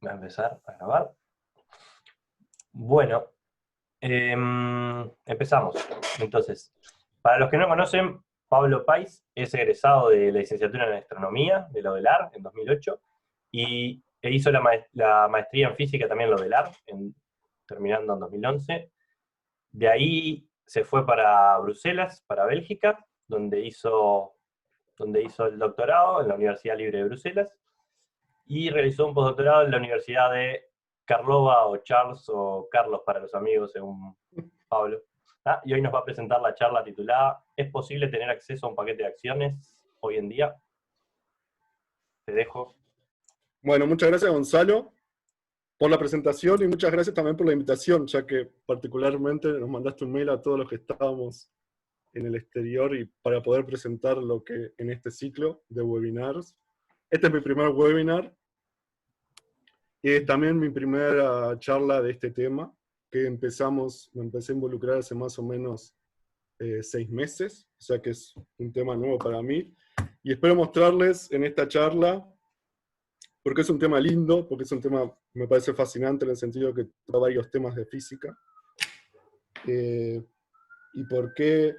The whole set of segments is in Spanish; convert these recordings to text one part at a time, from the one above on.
Voy a empezar a grabar. Bueno, empezamos. Entonces, para los que no conocen, Pablo Pais es egresado de la licenciatura en Astronomía de la UDELAR en 2008 e hizo la maestría en Física también en la UDELAR, terminando en 2011. De ahí se fue para Bruselas, para Bélgica, donde hizo el doctorado en la Universidad Libre de Bruselas, y realizó un postdoctorado en la Universidad de Karlova, o Charles, o Carlos para los amigos, según Pablo. Y hoy nos va a presentar la charla titulada ¿Es posible tener acceso a un paquete de acciones hoy en día? Te dejo. Bueno, muchas gracias, Gonzalo, por la presentación, y muchas gracias también por la invitación, ya que particularmente nos mandaste un mail a todos los que estábamos en el exterior y para poder presentar lo que en este ciclo de webinars. Este es mi primer webinar y es también mi primera charla de este tema, que me empecé a involucrar hace más o menos 6 meses, o sea que es un tema nuevo para mí. Y espero mostrarles en esta charla, porque es un tema lindo, porque es un tema, me parece fascinante en el sentido que toca varios temas de física, y por qué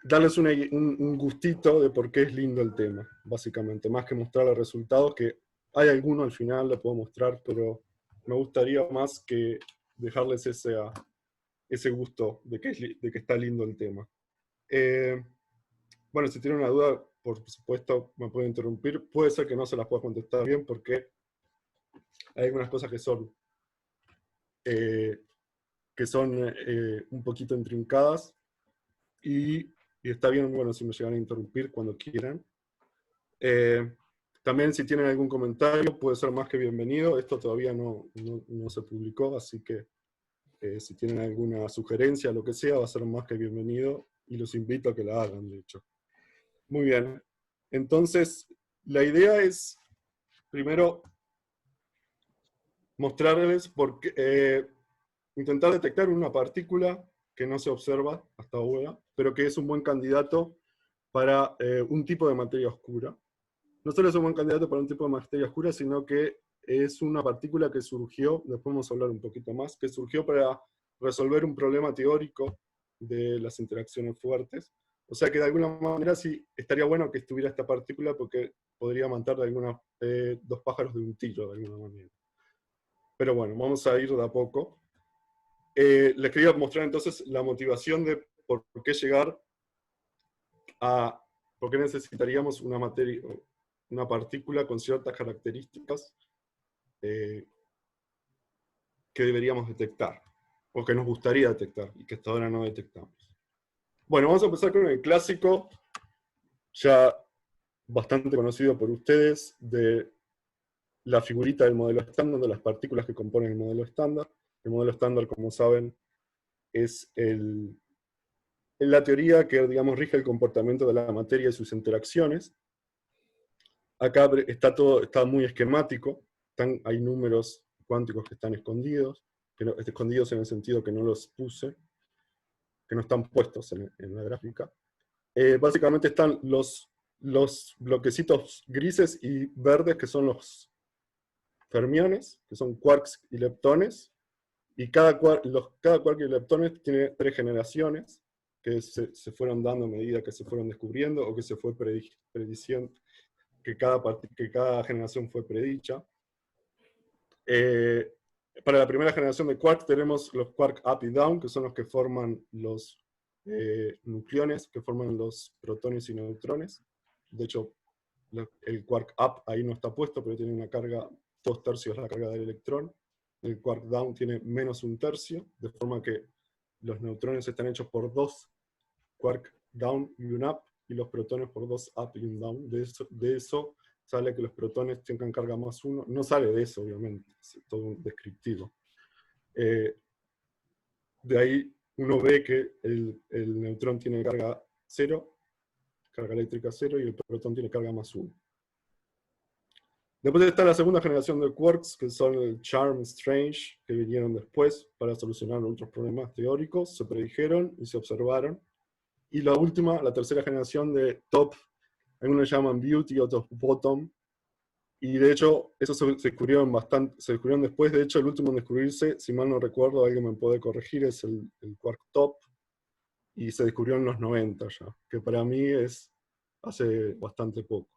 darles un gustito de por qué es lindo el tema, básicamente, más que mostrar los resultados, que hay alguno al final, lo puedo mostrar, pero me gustaría más que dejarles ese gusto de que está lindo el tema. Bueno, si tienen una duda, por supuesto, me pueden interrumpir. Puede ser que no se las pueda contestar bien, porque hay algunas cosas que son un poquito intrincadas, y está bien, bueno, si me llegan a interrumpir cuando quieran. También si tienen algún comentario, puede ser más que bienvenido. Esto todavía no se publicó, así que si tienen alguna sugerencia, lo que sea, va a ser más que bienvenido, y los invito a que la hagan, de hecho. Muy bien. Entonces, la idea es, primero, mostrarles intentar detectar una partícula que no se observa hasta ahora, pero que es un buen candidato para un tipo de materia oscura. No solo es un buen candidato para un tipo de materia oscura, sino que es una partícula que surgió, después vamos a hablar un poquito más, que surgió para resolver un problema teórico de las interacciones fuertes. O sea que de alguna manera sí estaría bueno que estuviera esta partícula, porque podría matar dos pájaros de un tiro, de alguna manera. Pero bueno, vamos a ir de a poco. Les quería mostrar entonces la motivación de por qué por qué necesitaríamos una partícula con ciertas características que deberíamos detectar, o que nos gustaría detectar, y que hasta ahora no detectamos. Bueno, vamos a empezar con el clásico, ya bastante conocido por ustedes, de la figurita del modelo estándar, de las partículas que componen el modelo estándar. El modelo estándar, como saben, es la teoría que, digamos, rige el comportamiento de la materia y sus interacciones. Acá está muy esquemático, hay números cuánticos que están escondidos, escondidos en el sentido que no los puse, que no están puestos en la gráfica. Básicamente están los bloquecitos grises y verdes, que son los fermiones, que son quarks y leptones, y cada quark y leptones tiene 3 generaciones, que se fueron dando a medida que se fueron descubriendo, o que se fue prediciendo, que cada generación fue predicha. Para la primera generación de quarks tenemos los quark up y down, que son los que forman los nucleones, que forman los protones y neutrones. De hecho, el quark up ahí no está puesto, pero tiene una carga 2/3 la carga del electrón. El quark down tiene menos 1/3, de forma que los neutrones están hechos por 2 quark down y un up, y los protones por 2 up y un down. De eso sale que los protones tengan carga más 1. No sale de eso, obviamente, es todo un descriptivo. De ahí uno ve que el neutrón tiene carga 0, carga eléctrica 0, y el protón tiene carga más 1. Después está la segunda generación de quarks, que son el Charm Strange, que vinieron después para solucionar otros problemas teóricos, se predijeron y se observaron. Y la última, la tercera generación de top, algunos llaman beauty, otros bottom, Y de hecho, eso se descubrieron se descubrieron después. De hecho, el último en descubrirse, si mal no recuerdo, alguien me puede corregir, es el quark top, y se descubrió en los 90 ya, que para mí es hace bastante poco.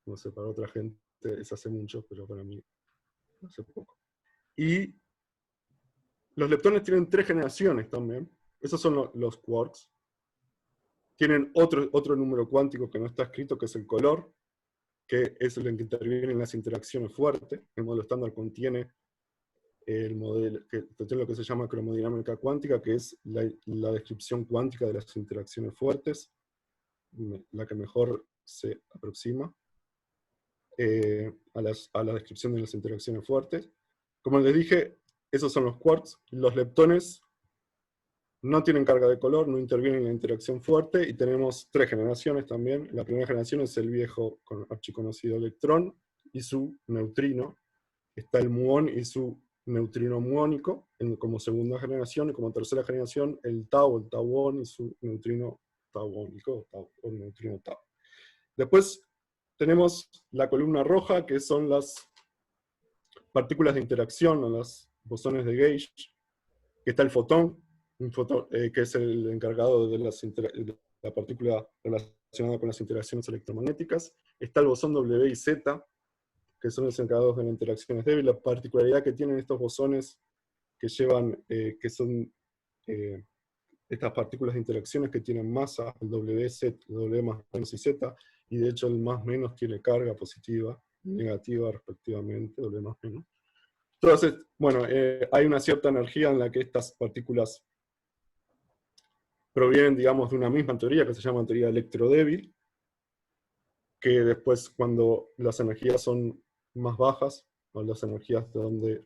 No sé, para otra gente es hace mucho, pero para mí hace poco. Y los leptones tienen 3 generaciones también. Esos son los quarks. Tienen otro número cuántico que no está escrito, que es el color, que es el que interviene en las interacciones fuertes. El modelo estándar contiene el modelo, que tiene lo que se llama cromodinámica cuántica, que es la descripción cuántica de las interacciones fuertes, la que mejor se aproxima a la descripción de las interacciones fuertes. Como les dije, esos son los quarks. Los leptones no tienen carga de color, no intervienen en la interacción fuerte, y tenemos 3 generaciones también. La primera generación es el viejo archiconocido electrón y su neutrino. Está el muón y su neutrino muónico como segunda generación, y como tercera generación el tauón y su neutrino tauónico, o neutrino tau. Después tenemos la columna roja, que son las partículas de interacción, o los bosones de Gauge, que está el fotón, que es el encargado de la partícula relacionada con las interacciones electromagnéticas. Está el bosón W y Z, que son los encargados de las interacciones débiles. La particularidad que tienen estos bosones que llevan, que son estas partículas de interacciones que tienen masa, el W, Z, W más menos y Z, y de hecho el más menos tiene carga positiva y negativa respectivamente, W más menos. Entonces, bueno, hay una cierta energía en la que estas partículas provienen, digamos, de una misma teoría que se llama teoría electrodébil, que después, cuando las energías son más bajas, o las energías donde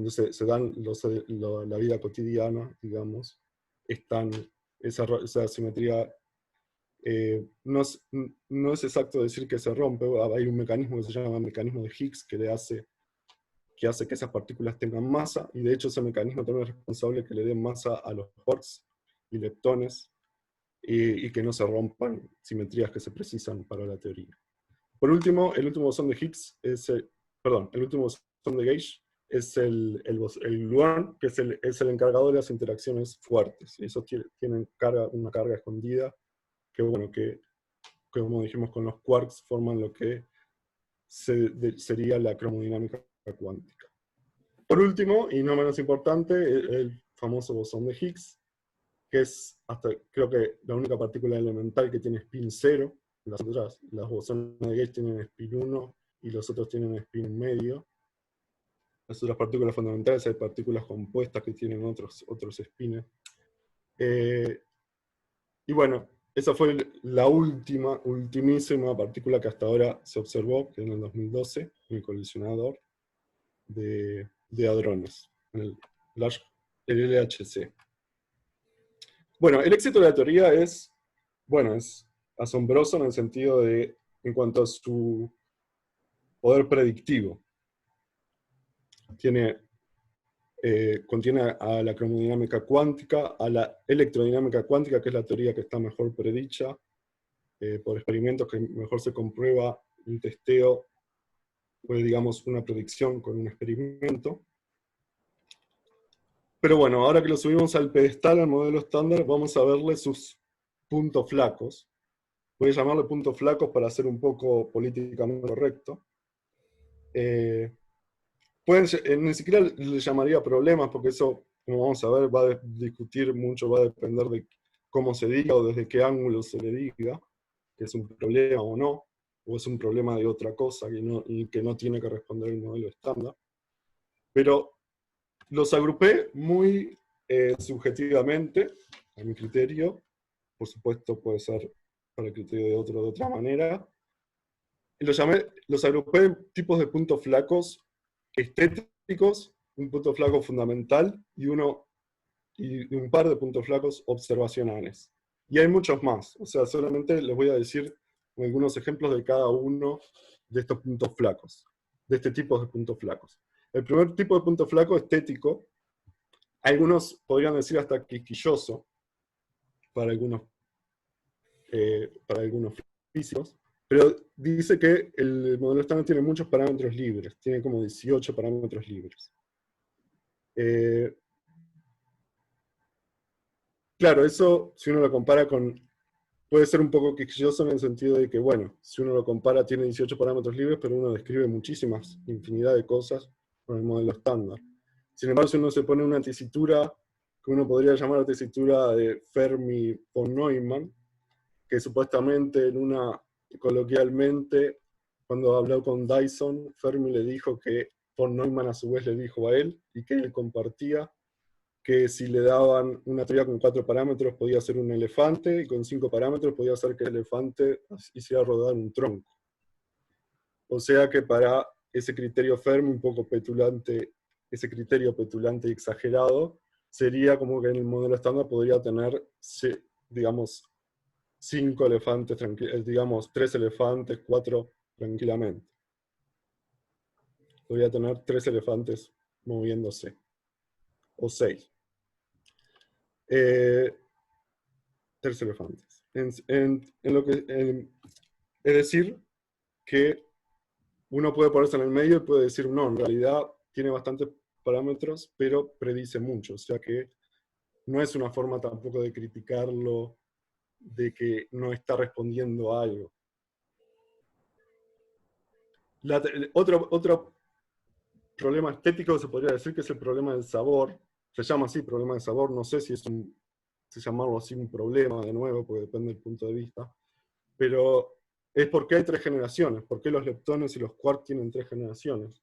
se dan la vida cotidiana, digamos, esa simetría no es exacto decir que se rompe. Hay un mecanismo que se llama mecanismo de Higgs que hace que esas partículas tengan masa, y de hecho ese mecanismo también es responsable que le den masa a los quarks y leptones, y que no se rompan simetrías que se precisan para la teoría. Por último, el último bosón de Higgs el último bosón de Gauge es el gluón, que es el encargado de las interacciones fuertes. Y esos tienen una carga escondida, que bueno, que como dijimos con los quarks, forman lo que sería la cromodinámica cuántica. Por último, y no menos importante, el famoso bosón de Higgs, que es creo que la única partícula elemental que tiene spin 0. Las bosones de Gauge tienen spin 1 y los otros tienen spin medio. Las otras partículas fundamentales hay partículas compuestas que tienen otros spines. Y bueno, esa fue la ultimísima partícula que hasta ahora se observó, que en el 2012, en el colisionador de hadrones, en el LHC. Bueno, el éxito de la teoría es asombroso en el sentido de, en cuanto a su poder predictivo. Contiene a la cromodinámica cuántica, a la electrodinámica cuántica, que es la teoría que está mejor predicha, por experimentos que mejor se comprueba un testeo, pues digamos una predicción con un experimento. Pero bueno, ahora que lo subimos al pedestal, al modelo estándar, vamos a verle sus puntos flacos. Voy a llamarle puntos flacos para ser un poco políticamente correcto. Ni siquiera le llamaría problemas, porque eso, como vamos a ver, va a discutir mucho, va a depender de cómo se diga o desde qué ángulo se le diga, que es un problema o no, o es un problema de otra cosa y que no tiene que responder el modelo estándar. Pero los agrupé muy subjetivamente, a mi criterio. Por supuesto puede ser para el criterio de otro de otra manera. Y los agrupé en tipos de puntos flacos estéticos, un punto flaco fundamental y un par de puntos flacos observacionales. Y hay muchos más, o sea, solamente les voy a decir algunos ejemplos de cada uno de estos puntos flacos, de este tipo de puntos flacos. El primer tipo de punto flaco estético, algunos podrían decir hasta quisquilloso para algunos físicos, Pero dice que el modelo estándar tiene muchos parámetros libres, tiene como 18 parámetros libres. Claro, eso, si uno lo compara con, puede ser un poco quisquilloso en el sentido de que, bueno, si uno lo compara, tiene 18 parámetros libres, pero uno describe muchísimas, infinidad de cosas con el modelo estándar. Sin embargo, si uno se pone una tesitura, que uno podría llamar la tesitura de Fermi von Neumann, que supuestamente coloquialmente, cuando habló con Dyson, Fermi le dijo que von Neumann a su vez le dijo a él, y que él compartía, que si le daban una teoría con 4 parámetros podía ser un elefante, y con 5 parámetros podía hacer que el elefante hiciera rodar un tronco. O sea que para ese criterio Fermi un poco petulante, ese criterio petulante y exagerado, sería como que en el modelo estándar podría tener, digamos, 5 elefantes, digamos, 3 elefantes, 4 tranquilamente. Podría tener 3 elefantes moviéndose, o 6. 3 elefantes. Es decir, que uno puede ponerse en el medio y puede decir, no, en realidad tiene bastantes parámetros, pero predice mucho. O sea que no es una forma tampoco de criticarlo, de que no está respondiendo a algo. Otro problema estético se podría decir que es el problema del sabor. Se llama así problema del sabor. No sé si si llamarlo así un problema de nuevo, porque depende del punto de vista. Pero es porque hay 3 generaciones. ¿Por qué los leptones y los quarks tienen 3 generaciones?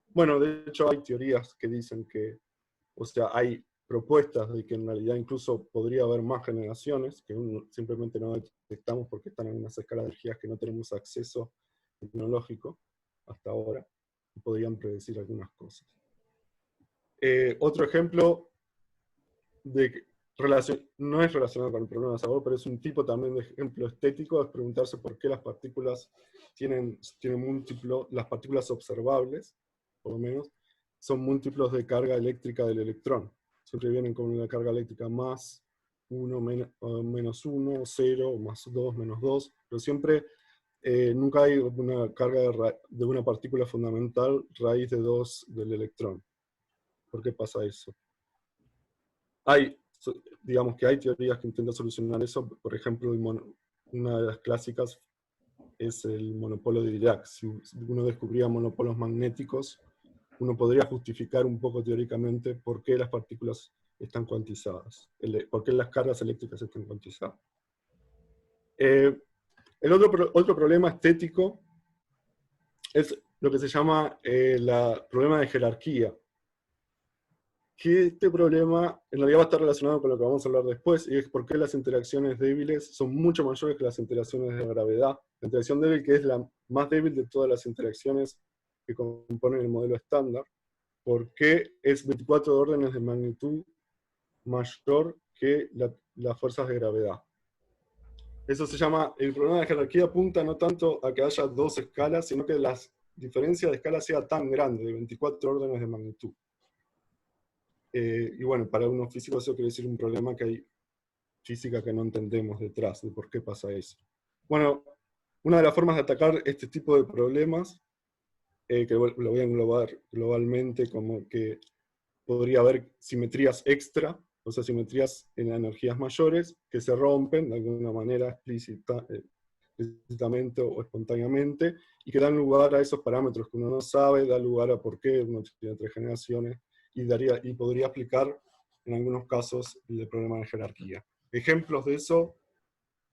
Bueno, de hecho hay teorías que dicen que, o sea, hay propuestas de que en realidad incluso podría haber más generaciones, que simplemente no detectamos porque están en unas escalas de energías que no tenemos acceso tecnológico hasta ahora, y podrían predecir algunas cosas. Otro ejemplo de no es relacionado con el problema de sabor, pero es un tipo también de ejemplo estético, es preguntarse por qué las partículas tienen las partículas observables, por lo menos, son múltiplos de carga eléctrica del electrón. Siempre vienen con una carga eléctrica más 1, menos 1, 0, más 2, menos 2, pero siempre, nunca hay una carga de una partícula fundamental raíz de 2 del electrón. ¿Por qué pasa eso? Digamos que hay teorías que intentan solucionar eso. Por ejemplo, una de las clásicas es el monopolo de Dirac. Si uno descubría monopolos magnéticos, uno podría justificar un poco teóricamente por qué las partículas están cuantizadas, por qué las cargas eléctricas están cuantizadas. El otro problema estético es lo que se llama el problema de jerarquía, que este problema en realidad va a estar relacionado con lo que vamos a hablar después, y es por qué las interacciones débiles son mucho mayores que las interacciones de gravedad. La interacción débil, que es la más débil de todas las interacciones que componen el modelo estándar, porque es 24 órdenes de magnitud mayor que las fuerzas de gravedad. Eso se llama, el problema de jerarquía apunta no tanto a que haya 2 escalas, sino que la diferencia de escala sea tan grande, de 24 órdenes de magnitud. Y bueno, para unos físicos eso quiere decir un problema que hay física que no entendemos detrás de por qué pasa eso. Bueno, una de las formas de atacar este tipo de problemas, que lo voy a englobar globalmente como que podría haber simetrías extra, o sea, simetrías en energías mayores que se rompen de alguna manera explícitamente o espontáneamente, y que dan lugar a esos parámetros que uno no sabe, da lugar a por qué uno tiene 3 generaciones, y podría aplicar en algunos casos el problema de jerarquía. Ejemplos de eso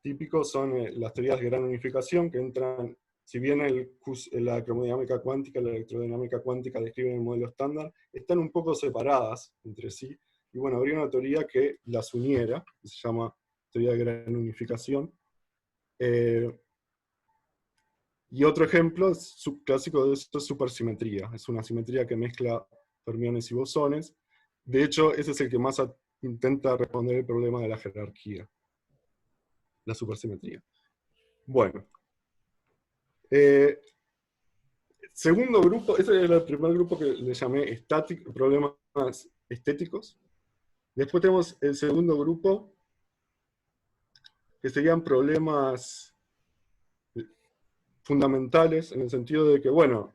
típicos son las teorías de gran unificación, que entran, si bien la cromodinámica cuántica y la electrodinámica cuántica describen el modelo estándar, están un poco separadas entre sí, y bueno, habría una teoría que las uniera, que se llama teoría de gran unificación. Y otro ejemplo clásico de esto es supersimetría. Es una simetría que mezcla fermiones y bosones. De hecho, ese es el que más intenta responder el problema de la jerarquía, la supersimetría. Bueno. Segundo grupo, ese era el primer grupo que le llamé problemas estéticos. Después tenemos el segundo grupo, que serían problemas fundamentales en el sentido de que, bueno,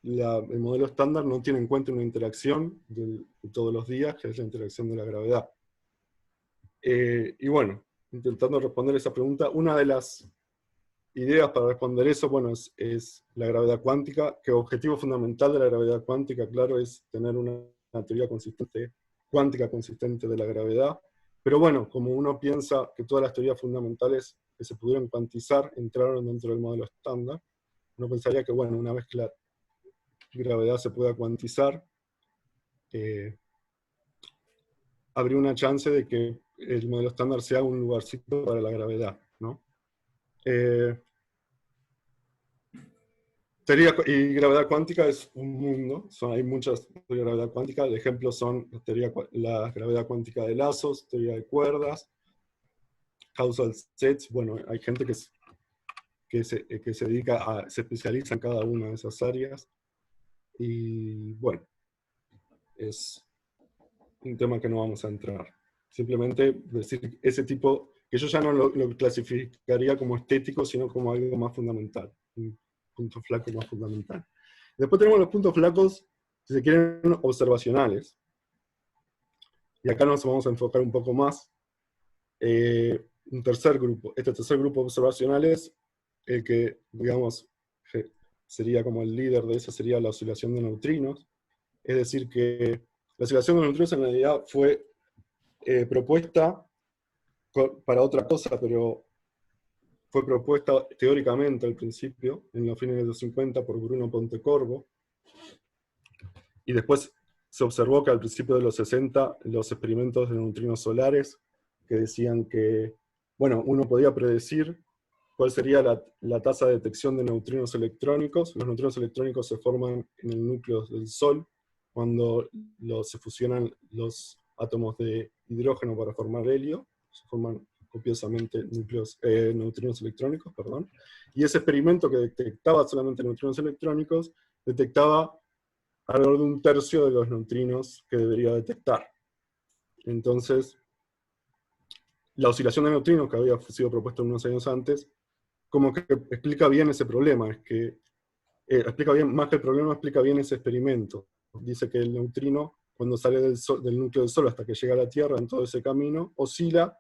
el modelo estándar no tiene en cuenta una interacción de todos los días, que es la interacción de la gravedad. Y bueno, intentando responder esa pregunta, una de las ideas para responder eso, bueno, es la gravedad cuántica, que el objetivo fundamental de la gravedad cuántica, claro, es tener una teoría consistente, cuántica consistente de la gravedad. Pero bueno, como uno piensa que todas las teorías fundamentales que se pudieron cuantizar entraron dentro del modelo estándar, uno pensaría que, bueno, una vez que la gravedad se pueda cuantizar, habría una chance de que el modelo estándar sea un lugarcito para la gravedad, ¿no? Teoría y gravedad cuántica es un mundo, hay muchas teorías de gravedad cuántica, el ejemplo son la gravedad cuántica de lazos, teoría de cuerdas, causal sets, bueno, hay gente que se dedica se especializa en cada una de esas áreas, y bueno, es un tema que no vamos a entrar. Simplemente decir ese tipo, que yo ya no lo clasificaría como estético, sino como algo más fundamental, un punto flaco más fundamental. Después tenemos los puntos flacos, si se quieren, observacionales. Y acá nos vamos a enfocar un poco más. Un tercer grupo. Este tercer grupo de observacionales, el que, digamos, sería como el líder de eso, sería la oscilación de neutrinos. Es decir, que la oscilación de neutrinos en realidad fue propuesta para otra cosa, pero fue propuesta teóricamente al principio, en los fines de los 50, por Bruno Pontecorvo, y después se observó que al principio de los 60, los experimentos de neutrinos solares, que decían que, bueno, uno podía predecir cuál sería la tasa de detección de neutrinos electrónicos. Los neutrinos electrónicos se forman en el núcleo del Sol, cuando se fusionan los átomos de hidrógeno para formar helio, se forman copiosamente neutrinos electrónicos, perdón. Y ese experimento que detectaba solamente neutrinos electrónicos, detectaba alrededor de un tercio de los neutrinos que debería detectar. Entonces, la oscilación de neutrinos, que había sido propuesta unos años antes, como que explica bien ese problema, es que explica bien, más que el problema, explica bien ese experimento. Dice que el neutrino, cuando sale del núcleo del Sol hasta que llega a la Tierra, en todo ese camino, oscila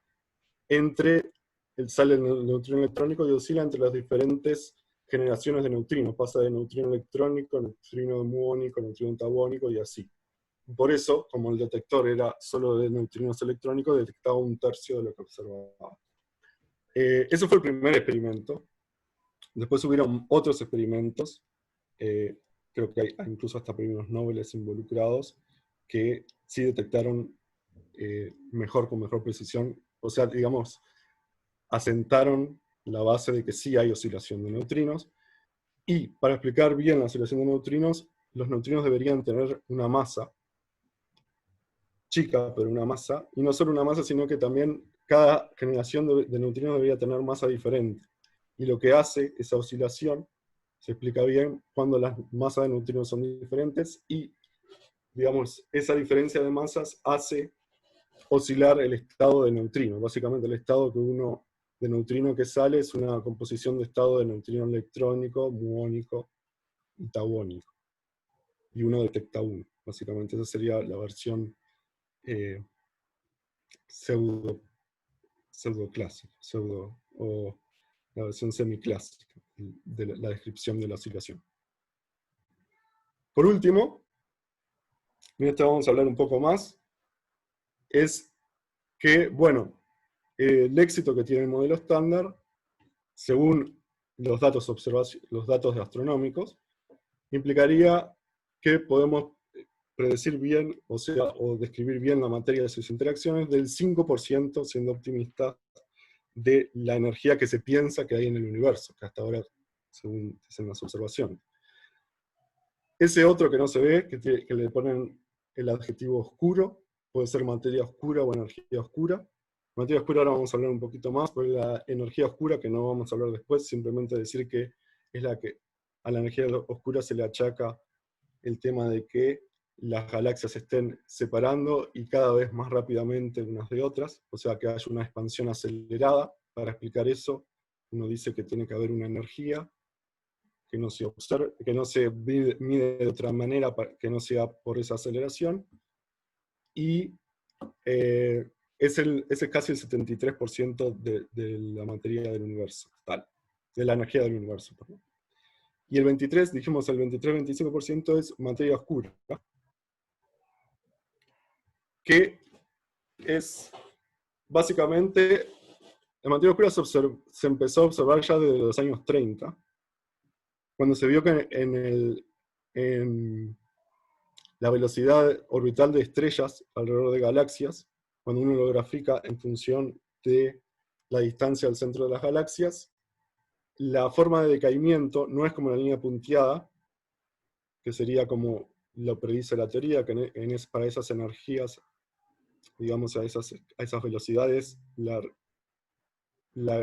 sale el neutrino electrónico y oscila entre las diferentes generaciones de neutrinos. Pasa de neutrino electrónico, neutrino muónico, neutrino tabónico y así. Por eso, como el detector era solo de neutrinos electrónicos, detectaba un tercio de lo que observaba. Eso fue el primer experimento. Después hubieron otros experimentos, creo que hay incluso hasta premios Nobel involucrados, que sí detectaron con mejor precisión, o sea, digamos, asentaron la base de que sí hay oscilación de neutrinos. Y para explicar bien la oscilación de neutrinos, los neutrinos deberían tener una masa chica, pero una masa, y no solo una masa, sino que también cada generación de neutrinos debería tener masa diferente. Y lo que hace esa oscilación, se explica bien, cuando las masas de neutrinos son diferentes, y, digamos, esa diferencia de masas hace oscilar el estado de neutrino. Básicamente el estado de neutrino que sale es una composición de estado de neutrino electrónico, muónico y tabónico. Y uno detecta uno. Básicamente esa sería la versión pseudo-clásica, o la versión semiclásica de la descripción de la oscilación. Por último, en esto vamos a hablar un poco más, es que, bueno, el éxito que tiene el modelo estándar, según los datos astronómicos, implicaría que podemos predecir bien, o describir bien la materia de sus interacciones del 5%, siendo optimistas, de la energía que se piensa que hay en el universo, que hasta ahora, según dicen las observaciones. Ese otro que no se ve, que le ponen el adjetivo oscuro, puede ser materia oscura o energía oscura. Materia oscura ahora vamos a hablar un poquito más, pero la energía oscura, que no vamos a hablar después, simplemente decir que es la que a la energía oscura se le achaca el tema de que las galaxias se estén separando y cada vez más rápidamente unas de otras, o sea que haya una expansión acelerada. Para explicar eso, uno dice que tiene que haber una energía que no se observe, que no se mide de otra manera, que no sea por esa aceleración, y es casi el 73% de la materia del universo, total, de la energía del universo. Perdón. Y el 23, dijimos, el 23-25% es materia oscura, que es básicamente, la materia oscura se empezó a observar ya desde los años 30, cuando se vio que en la velocidad orbital de estrellas alrededor de galaxias, cuando uno lo grafica en función de la distancia al centro de las galaxias, la forma de decaimiento no es como la línea punteada, que sería como lo predice la teoría, que para esas energías, digamos, a esas velocidades, la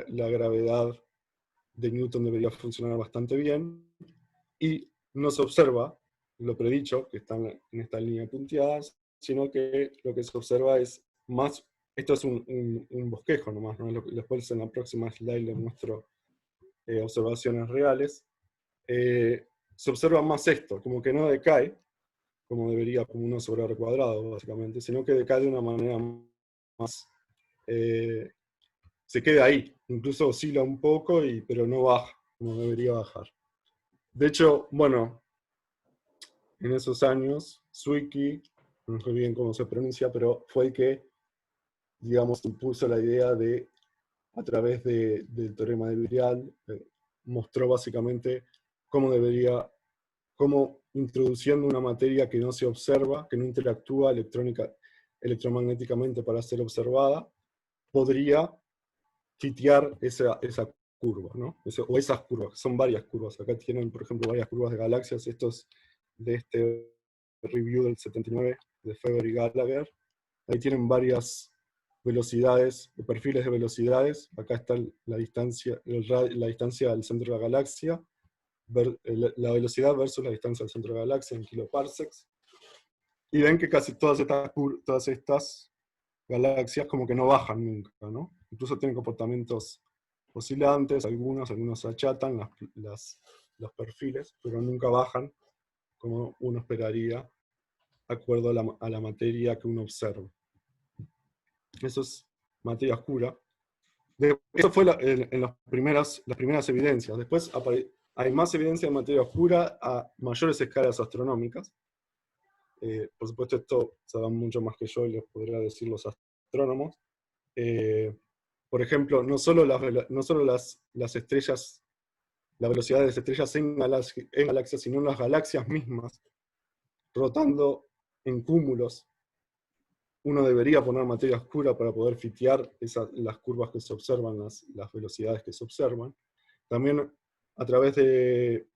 gravedad de Newton debería funcionar bastante bien, y no se observa lo predicho, que están en esta línea punteada, sino que lo que se observa es más, esto es un bosquejo nomás, ¿no? Después en la próxima slide les muestro observaciones reales. Se observa más esto, como que no decae, como debería, como 1 sobre r cuadrado, básicamente, sino que decae de una manera más, se queda ahí, incluso oscila un poco, pero no baja, como debería bajar. De hecho, bueno, en esos años, Zwicky, no sé bien cómo se pronuncia, pero fue el que, digamos, impuso la idea de, a través del teorema de Virial, mostró básicamente cómo introduciendo una materia que no se observa, que no interactúa electromagnéticamente para ser observada, podría fitear esa curva, ¿no? O esas curvas, son varias curvas. Acá tienen, por ejemplo, varias curvas de galaxias, estos de este review del 79 de Feber y Gallagher. Ahí tienen varias velocidades, perfiles de velocidades. Acá está la distancia al centro de la galaxia, la velocidad versus la distancia al centro de la galaxia en kiloparsecs. Y ven que casi todas estas galaxias como que no bajan nunca, ¿no? Incluso tienen comportamientos oscilantes, algunos achatan los perfiles, pero nunca bajan como uno esperaría, de acuerdo a la materia que uno observa. Eso es materia oscura. Eso fue en las primeras evidencias. Después hay más evidencia de materia oscura a mayores escalas astronómicas. Por supuesto, esto saben mucho más que yo y les podría decir los astrónomos. Por ejemplo, no solo las estrellas, la velocidad de las estrellas en galaxias, sino en las galaxias mismas, rotando en cúmulos. Uno debería poner materia oscura para poder fitear las curvas que se observan, las velocidades que se observan. También a través de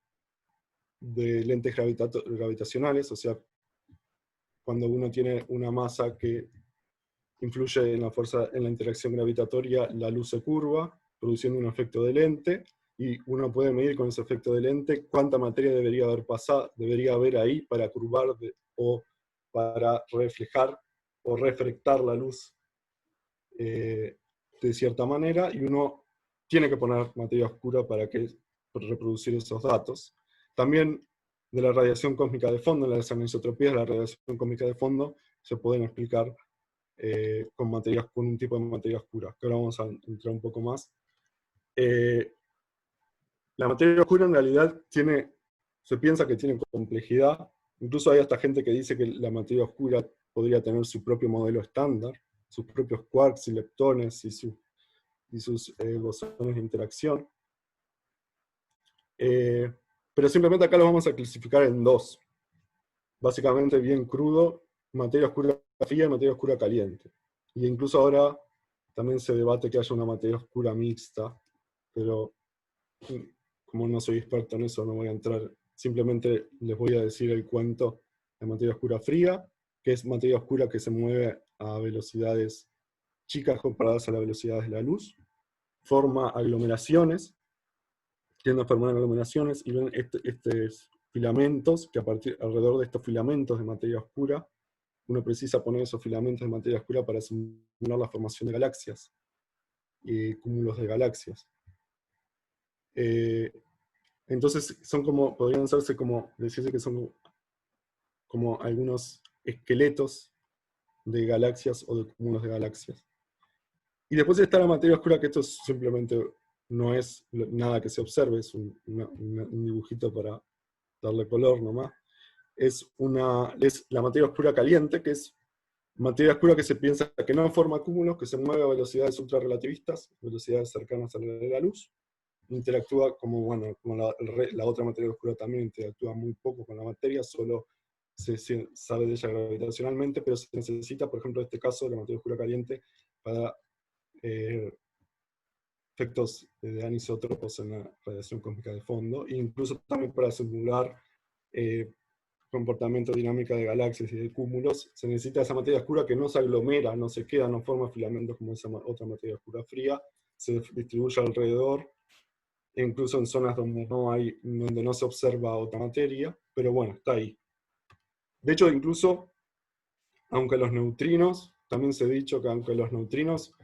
lentes gravitacionales, o sea, cuando uno tiene una masa que influye en la interacción gravitatoria, la luz se curva, produciendo un efecto de lente, y uno puede medir con ese efecto de lente cuánta materia debería haber ahí para curvar o para reflejar o refractar la luz de cierta manera, y uno tiene que poner materia oscura para reproducir esos datos. También de la radiación cósmica de fondo, las anisotropías de la radiación cósmica de fondo se pueden explicar con un tipo de materia oscura, que ahora vamos a entrar un poco más. La materia oscura en realidad se piensa que tiene complejidad. Incluso hay hasta gente que dice que la materia oscura podría tener su propio modelo estándar, sus propios quarks y leptones y sus bosones de interacción. Pero simplemente acá los vamos a clasificar en dos. Básicamente bien crudo, materia oscura fría y materia oscura caliente. Y incluso ahora también se debate que haya una materia oscura mixta, pero como no soy experto en eso, no voy a entrar. Simplemente les voy a decir el cuento de materia oscura fría, que es materia oscura que se mueve a velocidades chicas comparadas a las velocidades de la luz, forma aglomeraciones, tiende a formar aglomeraciones, y ven estos filamentos, que alrededor de estos filamentos de materia oscura, uno precisa poner esos filamentos de materia oscura para simular la formación de galaxias y cúmulos de galaxias. Entonces podrían hacerse como, decirse que son como algunos esqueletos de galaxias o de cúmulos de galaxias. Y después está la materia oscura, que esto simplemente no es nada que se observe, es un dibujito para darle color nomás. Es la materia oscura caliente, que es materia oscura que se piensa que no forma cúmulos, que se mueve a velocidades ultrarrelativistas, velocidades cercanas a la de la luz. Interactúa como la otra materia oscura también interactúa muy poco con la materia, solo se sabe de ella gravitacionalmente, pero se necesita, por ejemplo, en este caso, la materia oscura caliente para efectos de anisótropos en la radiación cósmica de fondo, e incluso también para simular comportamiento dinámica de galaxias y de cúmulos. Se necesita esa materia oscura que no se aglomera, no se queda, no forma filamentos como esa otra materia oscura fría, se distribuye alrededor, e incluso en zonas donde no se observa otra materia, pero bueno, está ahí. De hecho, incluso, aunque los neutrinos, también se ha dicho que aunque los neutrinos,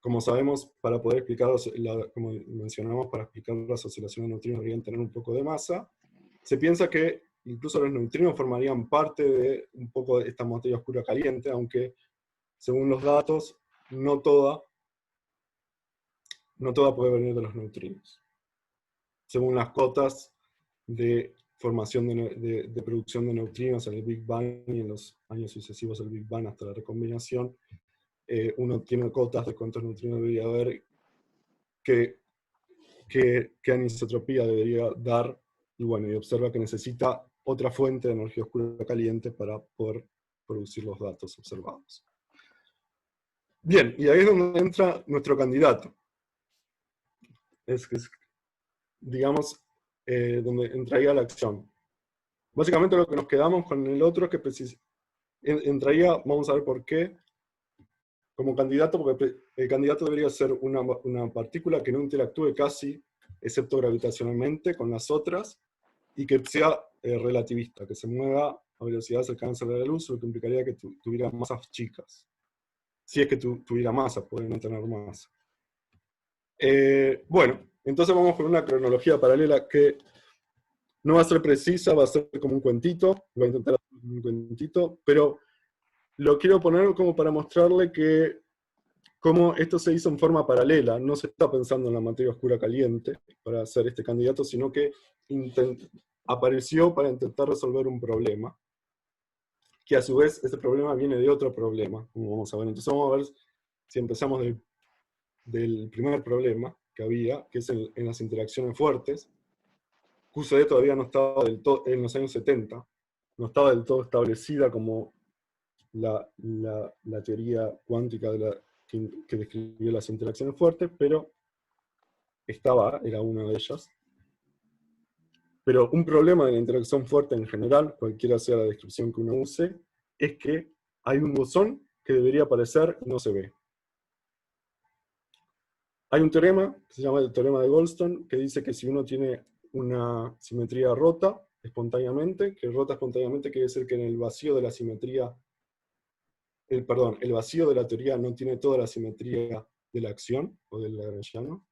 como sabemos, para poder explicarlos, como mencionamos, para explicar las oscilaciones de neutrinos deberían tener un poco de masa, se piensa que incluso los neutrinos formarían parte de un poco de esta materia oscura caliente, aunque según los datos, no toda puede venir de los neutrinos. Según las cotas de formación de producción de neutrinos en el Big Bang y en los años sucesivos del Big Bang hasta la recombinación, uno tiene cotas de cuántos neutrinos debería haber, qué anisotropía debería dar, y bueno, y observa que necesita otra fuente de energía oscura caliente para poder producir los datos observados. Bien, y ahí es donde entra nuestro candidato. Digamos, donde entraría la acción. Básicamente lo que nos quedamos con el otro es que entraría, vamos a ver por qué, como candidato, porque el candidato debería ser una partícula que no interactúe casi, excepto gravitacionalmente, con las otras, y que sea relativista, que se mueva a velocidades cercanas a la de la luz, lo que implicaría que tuviera masas chicas. Si es que tuviera masa, puede no tener masa. Bueno, entonces vamos con una cronología paralela que no va a ser precisa, va a ser como un cuentito, voy a intentar hacer un cuentito, pero lo quiero poner como para mostrarle que cómo esto se hizo en forma paralela, no se está pensando en la materia oscura caliente para hacer este candidato, sino que apareció para intentar resolver un problema, que a su vez ese problema viene de otro problema, como vamos a ver. Entonces vamos a ver si empezamos del primer problema que había, que es en las interacciones fuertes. QCD todavía no estaba del todo, en los años 70, no estaba del todo establecida como la teoría cuántica que describió las interacciones fuertes, pero era una de ellas. Pero un problema de la interacción fuerte en general, cualquiera sea la descripción que uno use, es que hay un bosón que debería aparecer y no se ve. Hay un teorema, que se llama el teorema de Goldstone, que dice que si uno tiene una simetría rota espontáneamente, que rota espontáneamente quiere decir que en el vacío de la simetría, el vacío de la teoría no tiene toda la simetría de la acción, o del lagrangiano.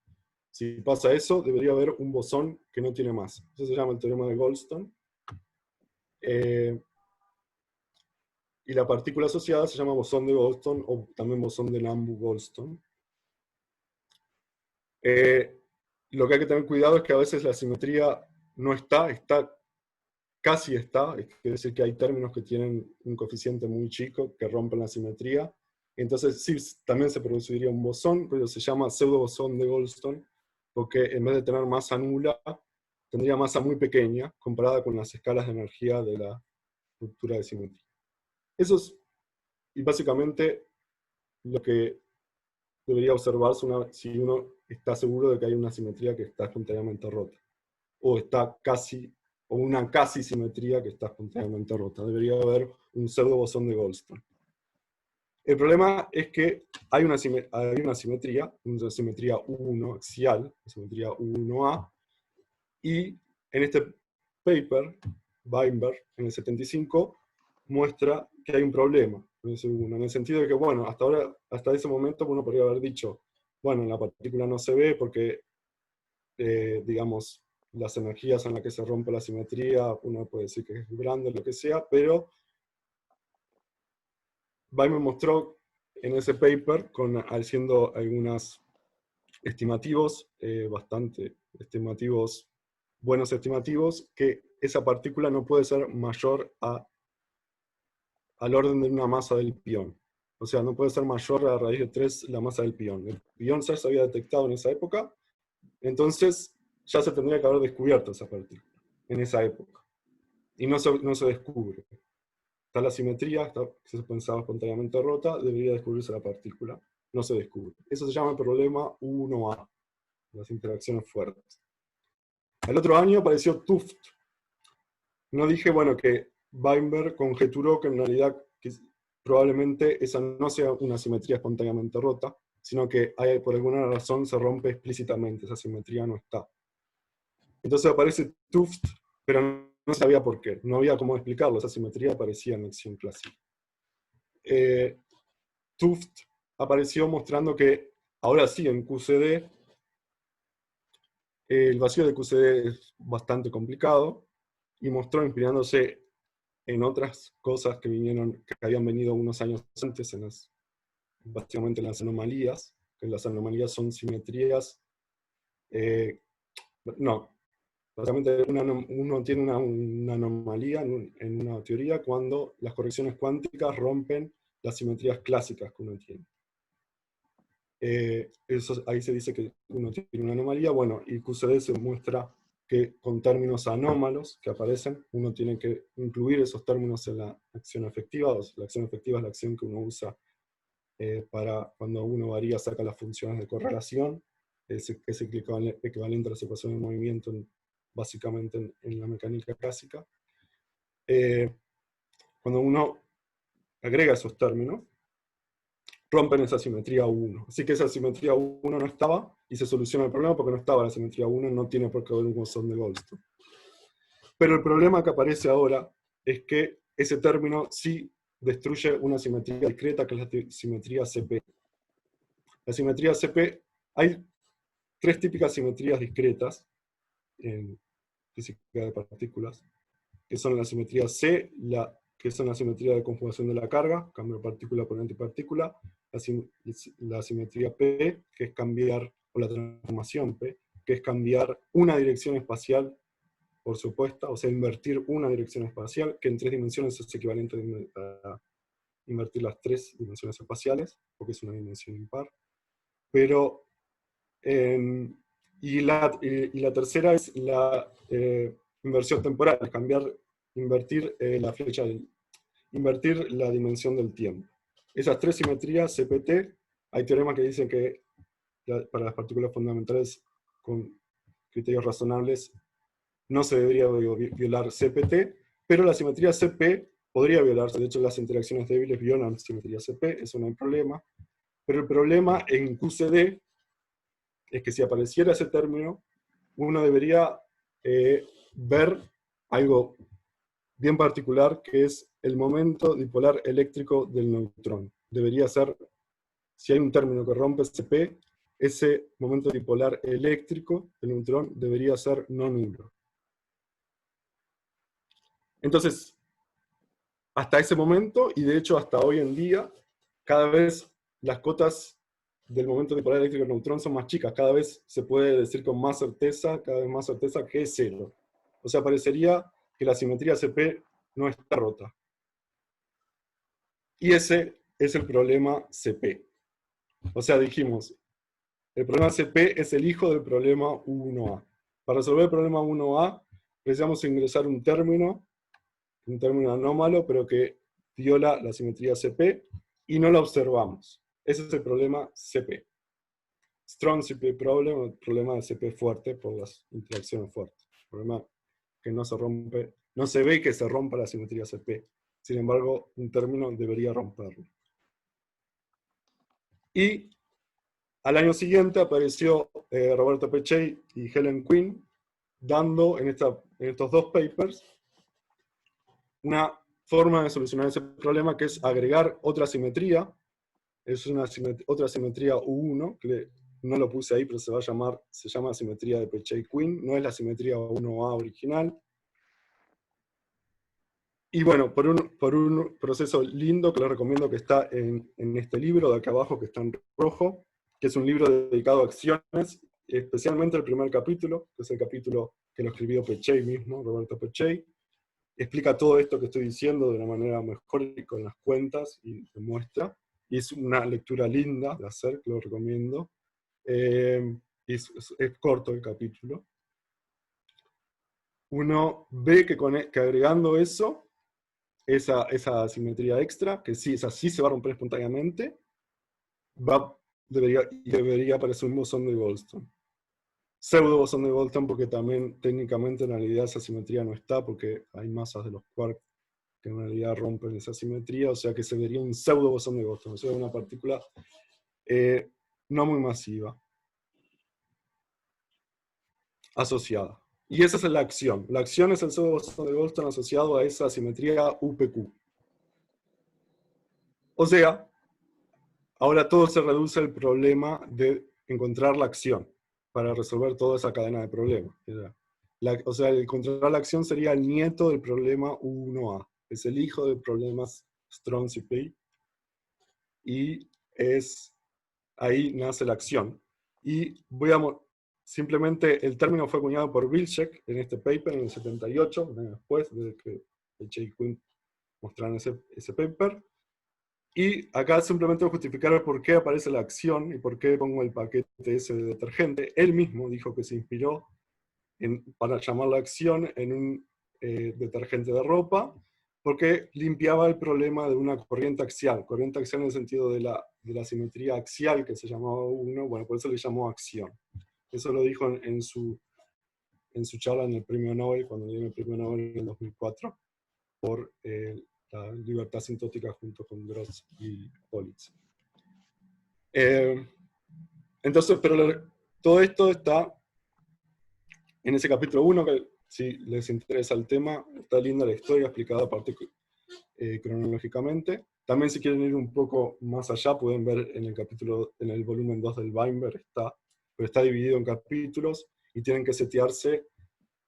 Si pasa eso, debería haber un bosón que no tiene masa. Eso se llama el teorema de Goldstone. Y la partícula asociada se llama bosón de Goldstone, o también bosón de Nambu-Goldstone. Lo que hay que tener cuidado es que a veces la simetría no casi está, es decir que hay términos que tienen un coeficiente muy chico que rompen la simetría. Entonces sí, también se produciría un bosón, pero se llama pseudo-bosón de Goldstone, porque en vez de tener masa nula, tendría masa muy pequeña comparada con las escalas de energía de la ruptura de simetría. Eso es y básicamente lo que debería observarse si uno está seguro de que hay una simetría que está espontáneamente rota, o una casi simetría que está espontáneamente rota. Debería haber un pseudo bosón de Goldstone. El problema es que hay una simetría U1 axial, simetría U1A, y en este paper, Weinberg, en el 75, muestra que hay un problema con ese U1, en el sentido de que, bueno, hasta ese momento uno podría haber dicho, bueno, la partícula no se ve porque, digamos, las energías en las que se rompe la simetría, uno puede decir que es grande, lo que sea, pero Feynman mostró en ese paper, haciendo algunos estimativos, buenos estimativos, que esa partícula no puede ser mayor al orden de una masa del pión. O sea, no puede ser mayor a raíz de 3 la masa del pión. El pión ya se había detectado en esa época, entonces ya se tendría que haber descubierto esa partícula en esa época. Y no se descubre. Está la simetría, se pensaba espontáneamente rota, debería descubrirse la partícula. No se descubre. Eso se llama el problema U1A, las interacciones fuertes. El otro año apareció Tuft. No dije, bueno, que Weinberg conjeturó que en realidad probablemente esa no sea una simetría espontáneamente rota, sino que por alguna razón se rompe explícitamente, esa simetría no está. Entonces aparece Tuft, pero no sabía por qué, no había cómo explicarlo, esa simetría aparecía en acción clásica. Tuft apareció mostrando que ahora sí en QCD el vacío de QCD es bastante complicado y mostró inspirándose en otras cosas que habían venido unos años antes, básicamente en las anomalías, que las anomalías son simetrías, básicamente uno tiene una anomalía en una teoría cuando las correcciones cuánticas rompen las simetrías clásicas que uno tiene. Ahí se dice que uno tiene una anomalía, bueno, y QCD se muestra que con términos anómalos que aparecen, uno tiene que incluir esos términos en la acción efectiva. La acción efectiva es la acción que uno usa para cuando uno varía, saca las funciones de correlación, es equivalente a las ecuaciones de movimiento básicamente en la mecánica clásica. Cuando uno agrega esos términos, rompen esa simetría 1. Así que esa simetría 1 no estaba y se soluciona el problema porque no estaba la simetría 1, no tiene por qué haber un bosón de Goldstone. Pero el problema que aparece ahora es que ese término sí destruye una simetría discreta, que es la simetría CP. La simetría CP, hay 3 típicas simetrías discretas en física de partículas, que son la simetría C, que son la simetría de conjugación de la carga, cambio partícula por antipartícula, la simetría P, que es cambiar, o la transformación P, que es cambiar una dirección espacial por supuesta, o sea, invertir una dirección espacial, que en 3 dimensiones es equivalente a invertir las 3 dimensiones espaciales, porque es una dimensión impar. Pero, y la tercera es la inversión temporal, invertir invertir la dimensión del tiempo. Esas 3 simetrías, CPT, hay teoremas que dicen que para las partículas fundamentales con criterios razonables no se debería violar CPT, pero la simetría CP podría violarse. De hecho, las interacciones débiles violan la simetría CP, eso no hay problema. Pero el problema en QCD es que si apareciera ese término, uno debería ver algo bien particular, que es el momento dipolar eléctrico del neutrón. Debería ser, si hay un término que rompe CP, ese momento dipolar eléctrico del neutrón debería ser no nulo. Entonces, hasta ese momento, y de hecho hasta hoy en día, cada vez las cotas del momento dipolar eléctrico del neutrón son más chicas, cada vez se puede decir con más certeza, cada vez más certeza que es 0. O sea, parecería que la simetría CP no está rota. Y ese es el problema CP. O sea, dijimos, el problema CP es el hijo del problema U1A. Para resolver el problema U1A, necesitamos ingresar un término anómalo, pero que viola la simetría CP, y no la observamos. Ese es el problema CP. Strong CP problem, el problema de CP fuerte por las interacciones fuertes. El problema que no se rompe, no se ve que se rompa la simetría CP. Sin embargo, un término debería romperlo. Y al año siguiente apareció Roberto Peccei y Helen Quinn dando en estos 2 papers una forma de solucionar ese problema, que es agregar otra simetría. Es otra simetría U1, que no lo puse ahí, pero se llama simetría de Peccei-Quinn, no es la simetría 1A original. Y bueno, por un proceso lindo que les recomiendo, que está en este libro de acá abajo, que está en rojo, que es un libro dedicado a acciones, especialmente el primer capítulo, que es el capítulo que lo escribió Peccei mismo, Roberto Peccei. Explica todo esto que estoy diciendo de una manera mejor y con las cuentas, y demuestra. Y es una lectura linda de hacer, que lo recomiendo. Es corto el capítulo. Uno ve que agregando eso, esa asimetría extra, que sí, esa sí se va a romper espontáneamente, debería aparecer un bosón de Goldstone. Pseudo bosón de Goldstone, porque también técnicamente en realidad esa simetría no está, porque hay masas de los quarks que en realidad rompen esa simetría, o sea que se vería un pseudo bosón de Goldstone, o sea, una partícula no muy masiva, asociada. Y esa es la acción. La acción es el pseudo bosón de Goldstone asociado a esa simetría UPQ. O sea, ahora todo se reduce al problema de encontrar la acción para resolver toda esa cadena de problemas. O sea, encontrar la acción sería el nieto del problema U1A. Es el hijo del problema Strong-CP. Y ahí nace la acción. Y simplemente el término fue acuñado por Wilczek en este paper en el 78, un año después de que Peccei y Quinn mostraron ese paper. Y acá simplemente voy a justificar por qué aparece la acción y por qué pongo el paquete ese de detergente. Él mismo dijo que se inspiró para llamar la acción en un detergente de ropa, porque limpiaba el problema de una corriente axial en el sentido de la simetría axial, que se llamaba 1, bueno, por eso le llamó acción. Eso lo dijo en su charla en el premio Nobel, cuando dio el premio Nobel en el 2004, por la libertad sintótica junto con Gross y Politz. Entonces, pero todo esto está en ese capítulo 1, que si les interesa el tema, está linda la historia explicada aparte cronológicamente. También si quieren ir un poco más allá, pueden ver en el volumen 2 del Weinberg, pero está dividido en capítulos y tienen que setearse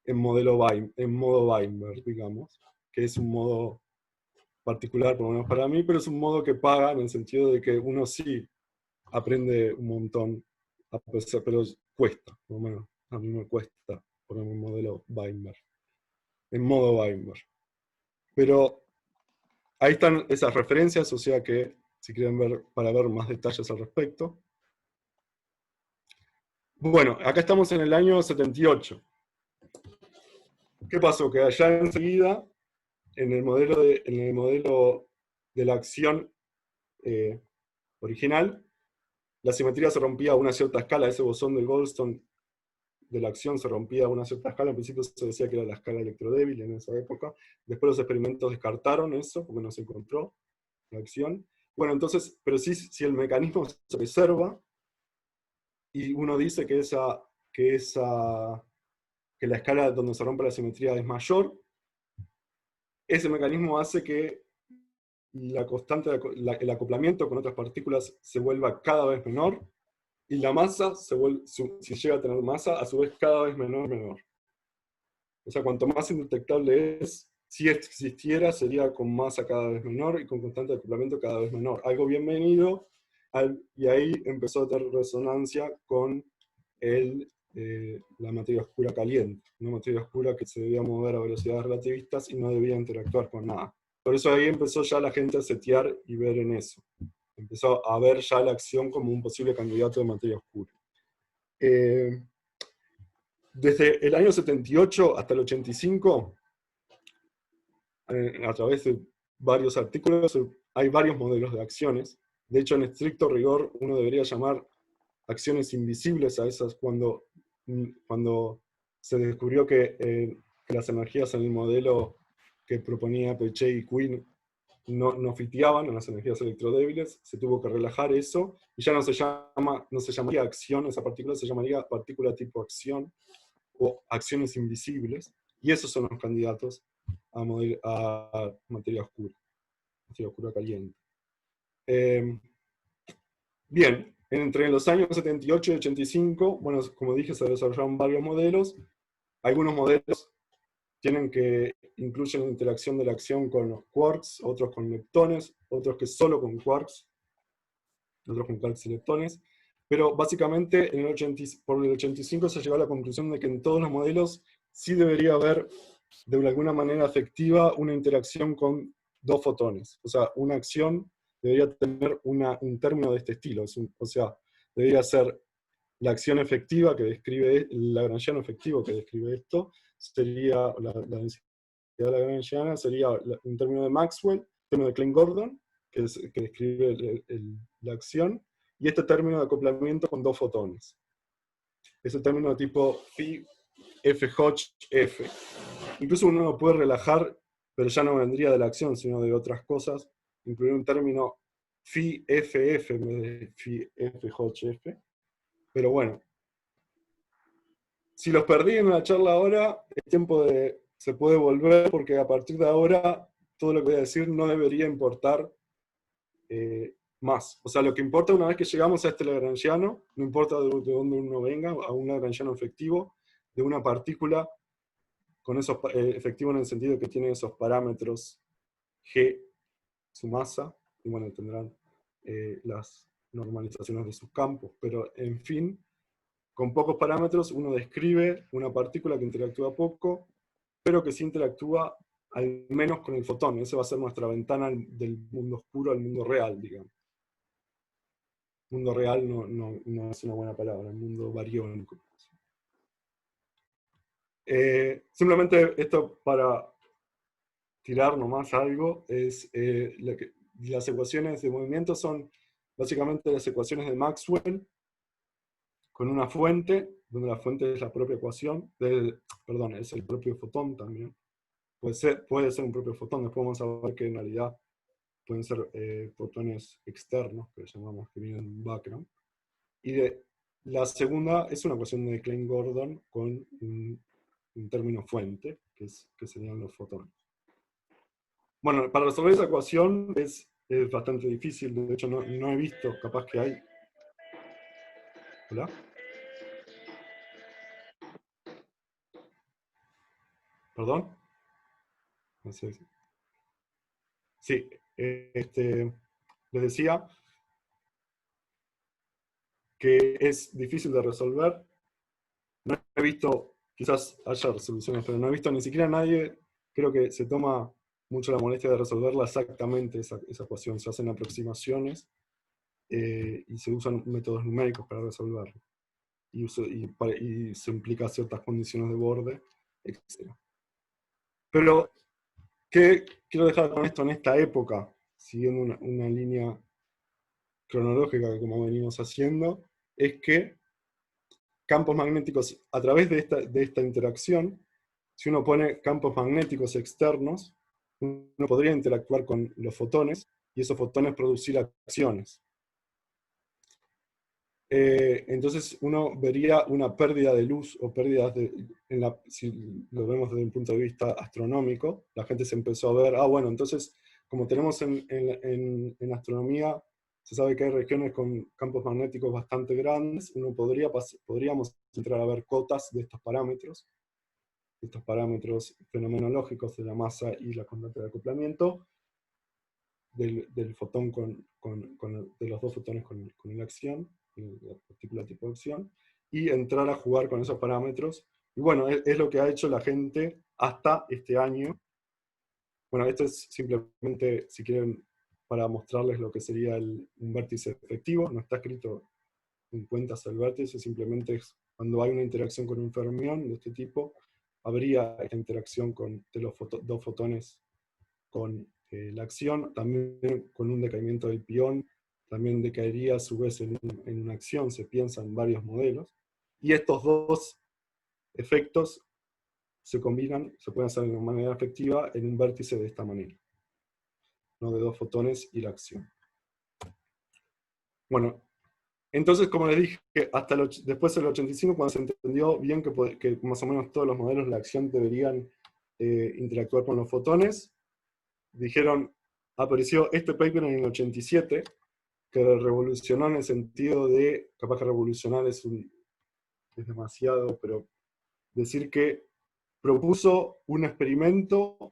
en modo Weinberg, digamos, que es un modo particular, por lo menos para mí, pero es un modo que paga en el sentido de que uno sí aprende un montón, pero cuesta, por lo menos a mí me cuesta ponerme en modelo Weinberg, en modo Weinberg. Pero ahí están esas referencias, o sea que si quieren ver, para ver más detalles al respecto. Bueno, acá estamos en el año 78. ¿Qué pasó? Que allá enseguida, en el modelo de la acción original, la simetría se rompía a una cierta escala, ese bosón del Goldstone de la acción se rompía a una cierta escala, en principio se decía que era la escala electrodébil en esa época, después los experimentos descartaron eso, porque no se encontró la acción. Bueno, entonces, pero sí, si el mecanismo se preserva, y uno dice que la escala donde se rompe la simetría es mayor, ese mecanismo hace que la constante el acoplamiento con otras partículas se vuelva cada vez menor, y la masa, si llega a tener masa, a su vez cada vez menor. O sea, cuanto más indetectable es, si existiera, sería con masa cada vez menor y con constante de acoplamiento cada vez menor. Algo bienvenido, y ahí empezó a tener resonancia con la materia oscura caliente. Una materia oscura que se debía mover a velocidades relativistas y no debía interactuar con nada. Por eso ahí empezó ya la gente a setear y ver en eso. Empezó a ver ya la acción como un posible candidato de materia oscura. Desde el año 78 hasta el 85, a través de varios artículos, hay varios modelos de acciones. De hecho, en estricto rigor, uno debería llamar acciones invisibles a esas cuando se descubrió que las energías en el modelo que proponía Peccei y Quinn no fiteaban en las energías electrodébiles, se tuvo que relajar eso, y ya no se llamaría acción, esa partícula se llamaría partícula tipo acción, o acciones invisibles, y esos son los candidatos a materia oscura caliente. Bien, Entre los años 78 y 85, bueno, como dije, se desarrollaron varios modelos. Algunos modelos incluyen interacción de la acción con los quarks, otros con leptones, otros que solo con quarks, otros con quarks y leptones. Pero básicamente por el 85 se llegó a la conclusión de que en todos los modelos sí debería haber, de alguna manera efectiva, una interacción con dos fotones. O sea, una acción debería tener un término de este estilo. O sea, debería ser la acción efectiva que describe, el lagrangiano efectivo que describe esto, sería la densidad lagrangiana, sería un término de Maxwell, un término de Klein-Gordon, que describe la acción, y este término de acoplamiento con dos fotones. Es el término de tipo phi f Hodge f. Incluso uno lo puede relajar, pero ya no vendría de la acción, sino de otras cosas, incluir un término phi ff en vez de phi f Hodge f. Pero bueno, si los perdí en la charla ahora, es tiempo se puede volver, porque a partir de ahora todo lo que voy a decir no debería importar más. O sea, lo que importa una vez que llegamos a este lagrangiano, no importa de dónde uno venga, a un lagrangiano efectivo, de una partícula con esos efectivo en el sentido que tiene esos parámetros G, su masa, y bueno, tendrán las normalizaciones de sus campos, pero en fin, con pocos parámetros uno describe una partícula que interactúa poco, pero que sí interactúa al menos con el fotón. Esa va a ser nuestra ventana del mundo oscuro al mundo real, digamos. Mundo real no es una buena palabra, el mundo bariónico. Simplemente esto para tirar nomás algo, es las ecuaciones de movimiento son básicamente las ecuaciones de Maxwell con una fuente, donde la fuente es la propia ecuación, perdón, es el propio fotón también. Puede ser un propio fotón, después vamos a ver que en realidad pueden ser fotones externos, que llamamos que vienen de un background. Y la segunda es una ecuación de Klein-Gordon con un término fuente, que serían los fotones. Bueno, para resolver esa ecuación es bastante difícil, de hecho no he visto, capaz que hay... ¿Hola? ¿Perdón? No sé. Sí, les decía que es difícil de resolver. No he visto, quizás haya resoluciones, pero no he visto ni siquiera a nadie, creo que se toma mucho la molestia de resolverla exactamente esa ecuación. Se hacen aproximaciones y se usan métodos numéricos para resolverlo. Y se implica ciertas condiciones de borde, etc. Pero, ¿qué quiero dejar con esto en esta época? Siguiendo una línea cronológica como venimos haciendo, es que campos magnéticos, a través de esta interacción, si uno pone campos magnéticos externos, uno podría interactuar con los fotones, y esos fotones producir acciones. Entonces uno vería una pérdida de luz, o pérdidas si lo vemos desde un punto de vista astronómico, la gente se empezó a ver, bueno, entonces, como tenemos en astronomía, se sabe que hay regiones con campos magnéticos bastante grandes, podríamos entrar a ver cotas de estos parámetros fenomenológicos de la masa y la constante de acoplamiento, del fotón de los dos fotones con la acción, la partícula tipo de acción, y entrar a jugar con esos parámetros. Y bueno, es lo que ha hecho la gente hasta este año. Bueno, esto es simplemente, si quieren, para mostrarles lo que sería un vértice efectivo. No está escrito en cuentas el vértice, simplemente es cuando hay una interacción con un fermión de este tipo, habría esta interacción de los dos fotones con la acción, también con un decaimiento del pión, también decaería a su vez en una acción, se piensa en varios modelos, y estos dos efectos se combinan, se pueden hacer de manera efectiva en un vértice de esta manera, ¿no? De dos fotones y la acción. Bueno, entonces, como les dije, hasta después del 85, cuando se entendió bien que más o menos todos los modelos de la acción deberían interactuar con los fotones, apareció este paper en el 87, que revolucionó en el sentido de, capaz que revolucionar es demasiado, pero decir que propuso un experimento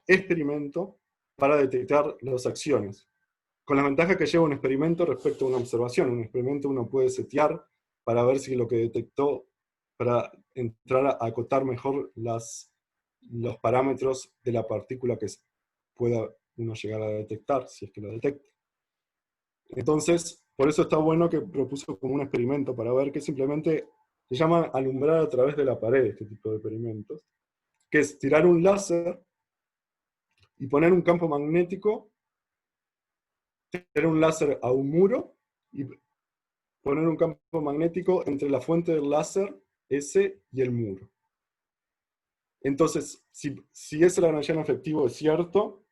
para detectar las acciones. Con la ventaja que lleva un experimento respecto a una observación. Un experimento uno puede setear para ver si lo que detectó, para entrar a acotar mejor los parámetros de la partícula que pueda uno llegar a detectar, si es que lo detecta. Entonces, por eso está bueno que propuso como un experimento para ver que simplemente se llama alumbrar a través de la pared este tipo de experimentos, que es tirar un láser y poner un campo magnético, tirar un láser a un muro y poner un campo magnético entre la fuente del láser, ese, y el muro. Entonces, si ese lagrangiano efectivo es cierto,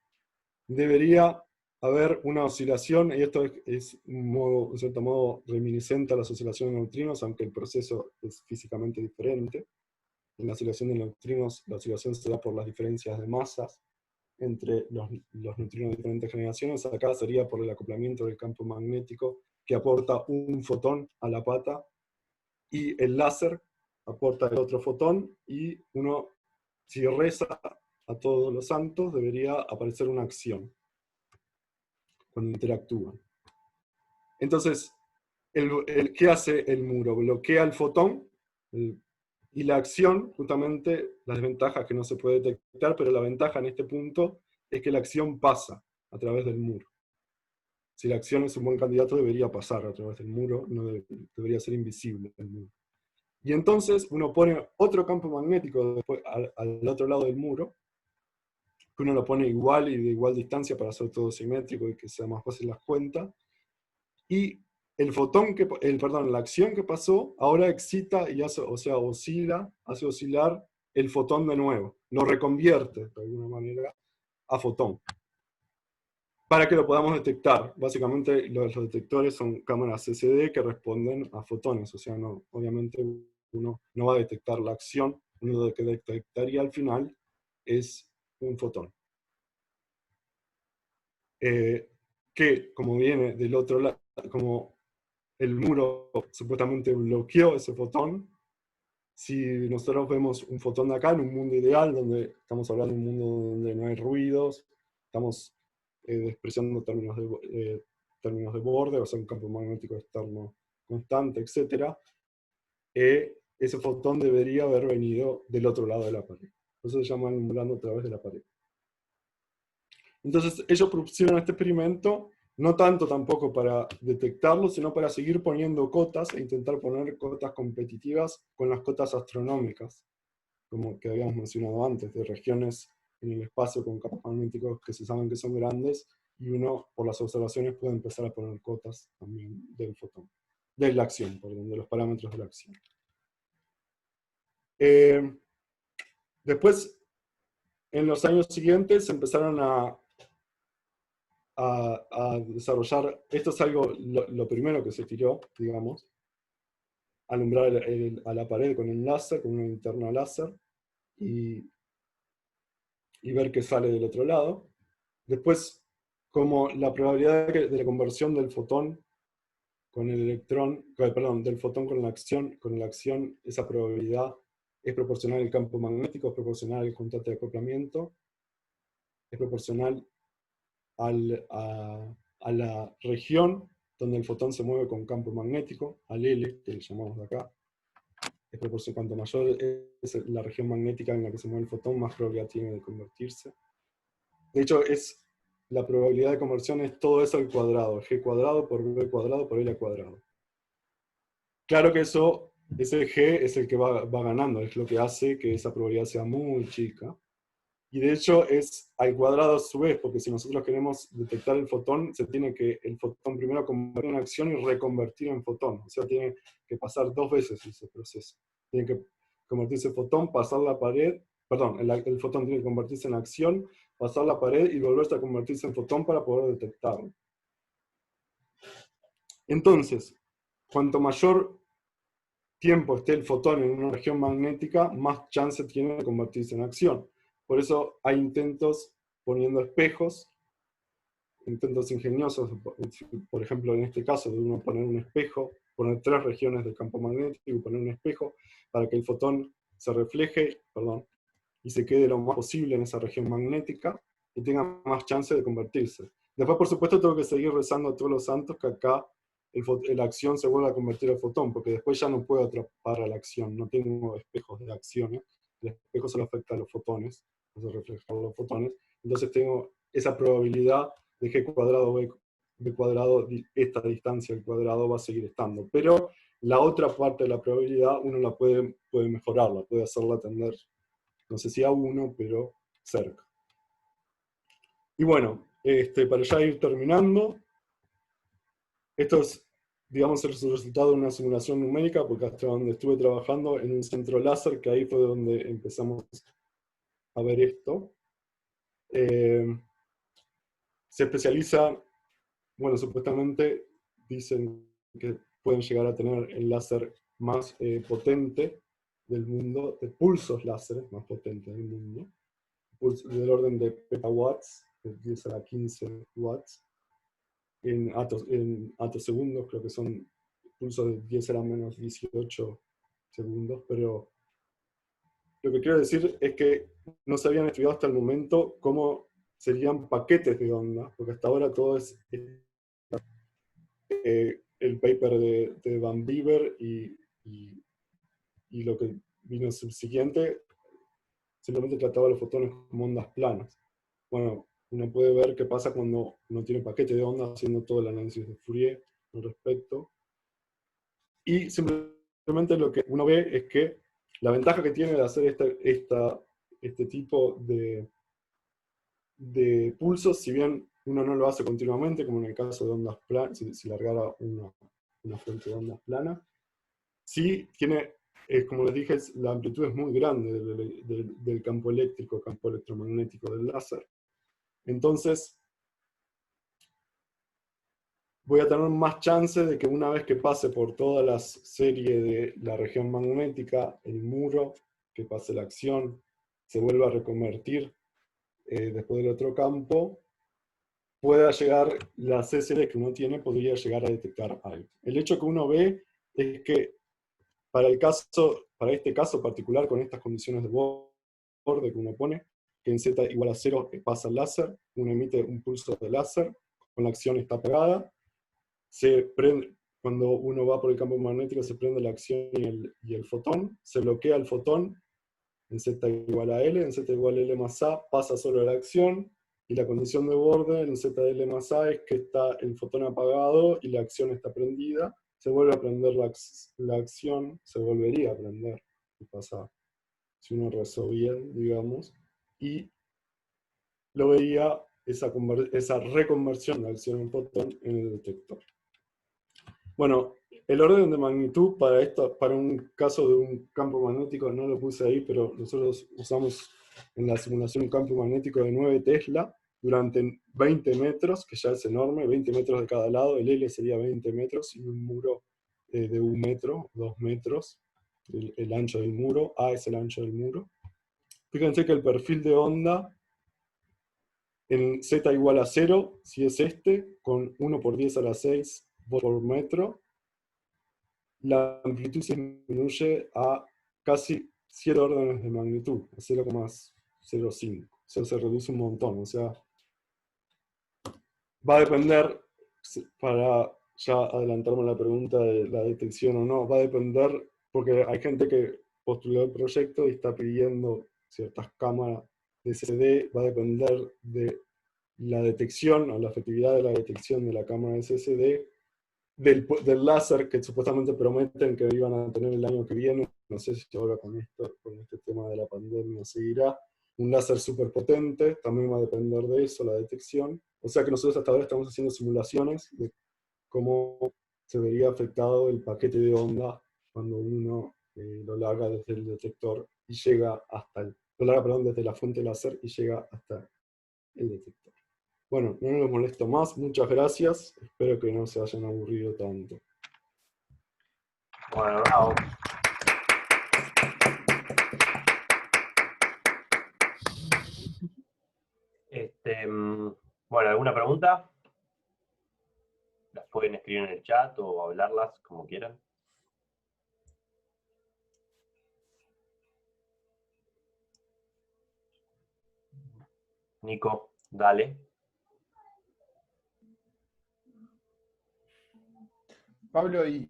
debería haber una oscilación, y esto es en cierto modo reminiscente a las oscilaciones de neutrinos, aunque el proceso es físicamente diferente. En la oscilación de neutrinos, la oscilación se da por las diferencias de masas entre los neutrinos de diferentes generaciones. Acá sería por el acoplamiento del campo magnético que aporta un fotón a la pata, y el láser aporta el otro fotón, y uno, si reza a todos los santos, debería aparecer una acción cuando interactúan. Entonces, ¿qué hace el muro? Bloquea el fotón, y la acción, justamente, las desventajas que no se puede detectar, pero la ventaja en este punto es que la acción pasa a través del muro. Si la acción es un buen candidato, debería pasar a través del muro, no debería ser invisible el muro. Y entonces uno pone otro campo magnético después, al otro lado del muro, que uno lo pone igual y de igual distancia para hacer todo simétrico y que sea más fácil las cuentas. Y el fotón la acción que pasó, ahora excita y hace oscilar el fotón de nuevo. Lo reconvierte, de alguna manera, a fotón, para que lo podamos detectar. Básicamente, los detectores son cámaras CCD que responden a fotones. O sea, obviamente uno no va a detectar la acción, uno lo que detectaría al final es un fotón. Que, como viene del otro lado, como el muro supuestamente bloqueó ese fotón, si nosotros vemos un fotón de acá en un mundo ideal, donde estamos hablando de un mundo donde no hay ruidos, estamos despreciando términos de borde, o sea, un campo magnético externo constante, etc., ese fotón debería haber venido del otro lado de la pared. Eso se llama alumbrando a través de la pared. Entonces, ellos propusieron este experimento, no tanto tampoco para detectarlo, sino para seguir poniendo cotas e intentar poner cotas competitivas con las cotas astronómicas, como que habíamos mencionado antes, de regiones en el espacio con campos magnéticos que se saben que son grandes, y uno, por las observaciones, puede empezar a poner cotas también del fotón, de la acción, perdón, de los parámetros de la acción. Después, en los años siguientes, se empezaron a desarrollar, esto es algo, lo primero que se tiró, digamos, alumbrar a la pared con un láser, con una linterna láser, y ver qué sale del otro lado. Después, como la probabilidad de la conversión del fotón con el electrón, perdón, del fotón con la acción, esa probabilidad es proporcional al campo magnético, es proporcional al constante de acoplamiento, es proporcional a la región donde el fotón se mueve con campo magnético, al L, que le llamamos de acá. Es proporcional, cuanto mayor es la región magnética en la que se mueve el fotón, más probabilidad tiene de convertirse. De hecho, la probabilidad de conversión es todo eso al cuadrado, g cuadrado por b cuadrado por l cuadrado. Claro que ese g es el que va ganando, es lo que hace que esa probabilidad sea muy chica. Y de hecho es al cuadrado a su vez, porque si nosotros queremos detectar el fotón, se tiene que el fotón primero convertir en acción y reconvertir en fotón. O sea, tiene que pasar 2 veces ese proceso. Tiene que convertirse en fotón, pasar la pared, perdón, el fotón tiene que convertirse en acción, pasar la pared y volverse a convertirse en fotón para poder detectarlo. Entonces, cuanto mayor tiempo esté el fotón en una región magnética, más chance tiene de convertirse en acción. Por eso hay intentos poniendo espejos intentos ingeniosos, por ejemplo, en este caso, de uno poner un espejo, poner 3 regiones de campo magnético y poner un espejo para que el fotón se refleje, y se quede lo más posible en esa región magnética y tenga más chance de convertirse. Después, por supuesto, tengo que seguir rezando a todos los santos que acá la acción se vuelva a convertir al fotón, porque después ya no puedo atrapar a la acción, no tengo espejos de acciones, el espejo solo afecta a los fotones, no se refleja los fotones, entonces tengo esa probabilidad de G cuadrado B cuadrado, esta distancia al cuadrado va a seguir estando, pero la otra parte de la probabilidad uno la puede mejorarla, puede hacerla tender, no sé si a 1, pero cerca. Y bueno, para ya ir terminando, esto es, digamos, el resultado de una simulación numérica, porque hasta donde estuve trabajando en un centro láser, que ahí fue donde empezamos a ver esto. Se especializa, bueno, supuestamente dicen que pueden llegar a tener el láser más potente del mundo, de pulsos láseres más potentes del mundo, del orden de petawatts, de 10 a la 15 watts, en atosegundos, creo que son pulsos de 10 a la menos 18 segundos, pero lo que quiero decir es que no se habían estudiado hasta el momento cómo serían paquetes de onda, porque hasta ahora todo es el paper de Van Bieber y lo que vino subsiguiente, simplemente trataba los fotones como ondas planas. Bueno, uno puede ver qué pasa cuando uno tiene paquete de ondas haciendo todo el análisis de Fourier al respecto. Y simplemente lo que uno ve es que la ventaja que tiene de hacer este tipo de pulsos, si bien uno no lo hace continuamente, como en el caso de ondas planas, si largara una fuente de ondas planas, sí tiene, como les dije, la amplitud es muy grande del campo eléctrico, campo electromagnético del láser. Entonces, voy a tener más chance de que una vez que pase por toda la serie de la región magnética, el muro, que pase la acción, se vuelva a reconvertir después del otro campo, pueda llegar, la CCD que uno tiene podría llegar a detectar algo. El hecho que uno ve es que para este caso particular, con estas condiciones de borde que uno pone, que en Z igual a 0 pasa el láser, uno emite un pulso de láser, con la acción está apagada, cuando uno va por el campo magnético se prende la acción y el fotón, se bloquea el fotón en Z igual a L, en Z igual a L más A pasa solo la acción, y la condición de borde en ZL más A es que está el fotón apagado y la acción está prendida, se vuelve a prender la acción, se volvería a prender, si pasa, si uno rezó bien, digamos, y lo veía esa reconversión de acción en fotón en el detector. Bueno, el orden de magnitud para un caso de un campo magnético no lo puse ahí, pero nosotros usamos en la simulación un campo magnético de 9 Tesla durante 20 metros, que ya es enorme, 20 metros de cada lado, el L sería 20 metros y un muro de 1 metro, 2 metros, el ancho del muro, A es el ancho del muro. Fíjense que el perfil de onda en Z igual a 0, si es con 1 por 10 a la 6 por metro, la amplitud se disminuye a casi 7 órdenes de magnitud, a 0,05. O sea, se reduce un montón. O sea, va a depender, para ya adelantarme a la pregunta de la detección o no, va a depender, porque hay gente que postuló el proyecto y está pidiendo ciertas cámaras de CCD, va a depender de la detección o la efectividad de la detección de la cámara de CCD, del láser que supuestamente prometen que iban a tener el año que viene. No sé si ahora con este tema de la pandemia seguirá. Un láser súper potente, también va a depender de eso, la detección. O sea que nosotros hasta ahora estamos haciendo simulaciones de cómo se vería afectado el paquete de onda cuando uno lo larga desde el detector y llega lo larga, perdón, desde la fuente láser y llega hasta el detector. Bueno, no los molesto más, muchas gracias, espero que no se hayan aburrido tanto. Bueno, bravo. Bueno, ¿alguna pregunta? las pueden escribir en el chat o hablarlas como quieran. Nico, dale. Pablo, y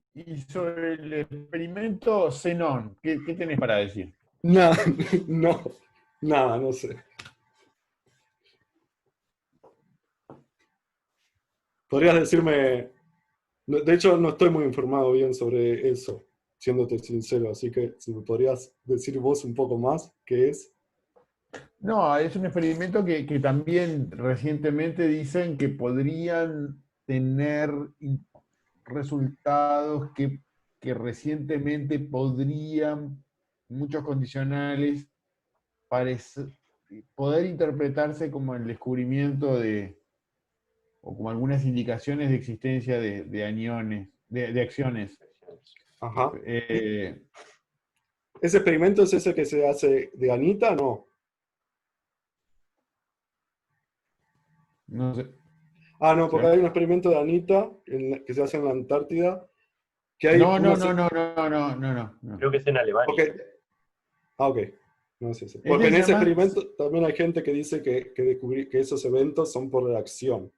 sobre el experimento Xenón, ¿qué tenés para decir? Nada, no, nada, no sé. ¿Podrías decirme? De hecho, no estoy muy informado bien sobre eso, siéndote sincero, así que si me podrías decir vos un poco más, ¿qué es? No, es un experimento que también recientemente dicen que podrían tener resultados que recientemente podrían, muchos condicionales, poder interpretarse como el descubrimiento o como algunas indicaciones de existencia de aniones, de acciones. Ajá. Eh, ¿Ese experimento es ese que se hace de Anita? No. no sé. Ah, no, ¿Sí? porque hay un experimento de Anita que se hace en la Antártida, que hay No, no, una... no, no, no, no, no, no. Creo que es en Alemania. Ok. Ah, ok. No es ese. Porque Este en se ese llama. experimento también hay gente que dice que esos eventos son por reacción.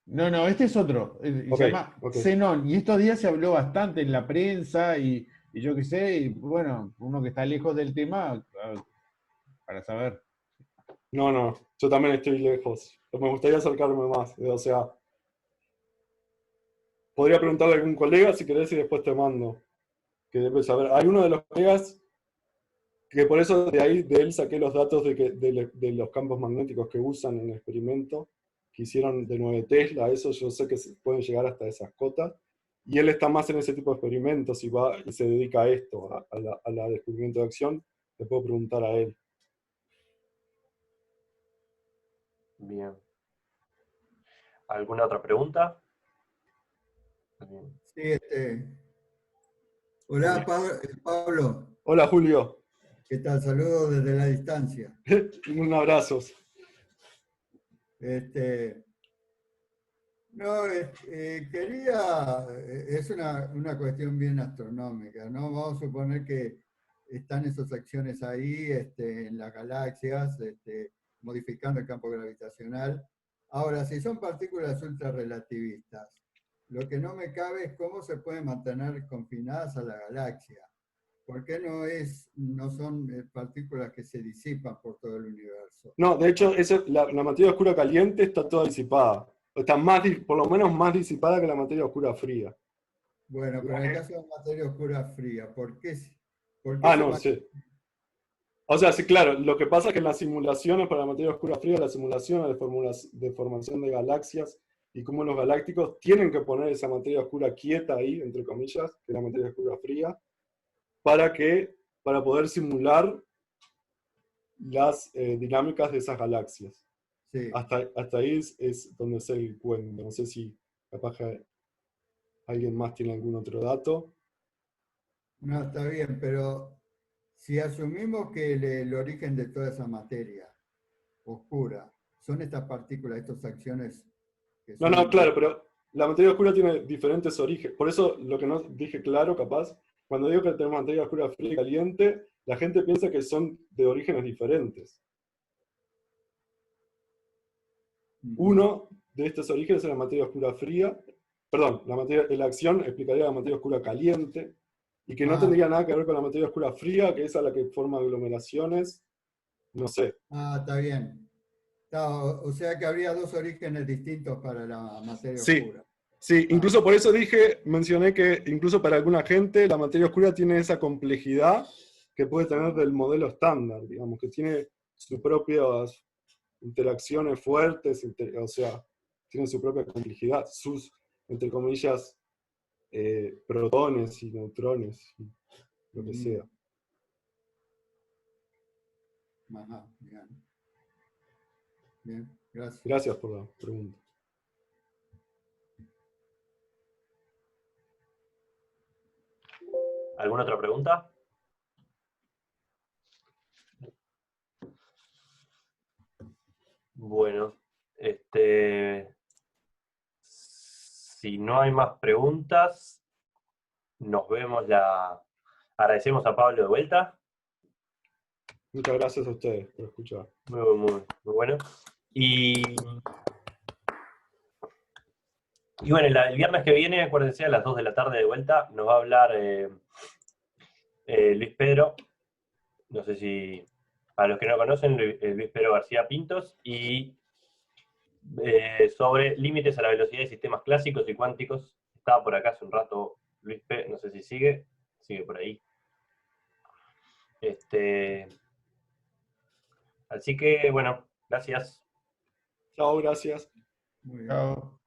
No, no, este es otro. Ok, Se llama ok. Xenón. Y estos días se habló bastante en la prensa y yo qué sé, y bueno, uno que está lejos del tema, para saber. No, no, yo también estoy lejos. Me gustaría acercarme más. O sea, podría preguntarle a algún colega si querés y después te mando. Que debe saber. Hay uno de los colegas que por eso de ahí de él saqué los datos de los campos magnéticos que usan en el experimento que hicieron de 9 Tesla. Eso yo sé que pueden llegar hasta esas cotas. Y él está más en ese tipo de experimentos y se dedica a esto, a la descubrimiento de acción. Le puedo preguntar a él. Bien. ¿Alguna otra pregunta? Bien. Sí, hola Pablo, Hola Julio, ¿qué tal? Saludos desde la distancia. un abrazo. Este, no, quería, es una cuestión bien astronómica, ¿no? Vamos a suponer que están esas acciones ahí, en las galaxias, modificando el campo gravitacional. Ahora, si son partículas ultrarrelativistas, lo que no me cabe es cómo se pueden mantener confinadas a la galaxia. ¿Por qué no son partículas que se disipan por todo el universo? No, de hecho, la materia oscura caliente está toda disipada. Está más, por lo menos más disipada que la materia oscura fría. Bueno, pero en el caso de materia oscura fría, por qué Ah, se no, mantiene? sí. O sea, sí, claro, lo que pasa es que en las simulaciones para la materia oscura fría, las simulaciones de formación de galaxias y cúmulos los galácticos tienen que poner esa materia oscura quieta ahí, entre comillas, que es la materia oscura fría, para para poder simular las dinámicas de esas galaxias. Sí, Hasta ahí es donde se el cuento. No sé si capaz que alguien más tiene algún otro dato. no, está bien, pero si asumimos que el origen de toda esa materia oscura son estas partículas, estas acciones que No, no, son claro, pero la materia oscura tiene diferentes orígenes. Por eso lo que no dije claro, capaz, cuando digo que tenemos materia oscura fría y caliente, la gente piensa que son de orígenes diferentes. Uno de estos orígenes es la materia oscura fría, perdón, la acción explicaría la materia oscura caliente, y que no Ah, tendría nada que ver con la materia oscura fría, que es a la que forma aglomeraciones, no sé. está bien. O sea que habría dos orígenes distintos para la materia Sí, oscura. sí, Ah, incluso por eso mencioné que incluso para alguna gente la materia oscura tiene esa complejidad que puede tener del modelo estándar, digamos, que tiene sus propias interacciones fuertes, o sea, tiene su propia complejidad, sus, entre comillas, protones y neutrones, y lo que sea. ajá, bien. Bien, gracias. Gracias por la pregunta. ¿Alguna otra pregunta? Bueno, si no hay más preguntas, nos vemos Agradecemos a Pablo de vuelta. Muchas gracias a ustedes por escuchar. Muy bueno. Y bueno, el viernes que viene, acuérdense, a las 2 de la tarde de vuelta, nos va a hablar Luis Pedro. No sé si, para los que no conocen, Luis Pedro García Pintos, y sobre límites a la velocidad de sistemas clásicos y cuánticos. Estaba por acá hace un rato Luis P, no sé si sigue por ahí. Así que, bueno, gracias. Chao, gracias. Muy bien. Chao.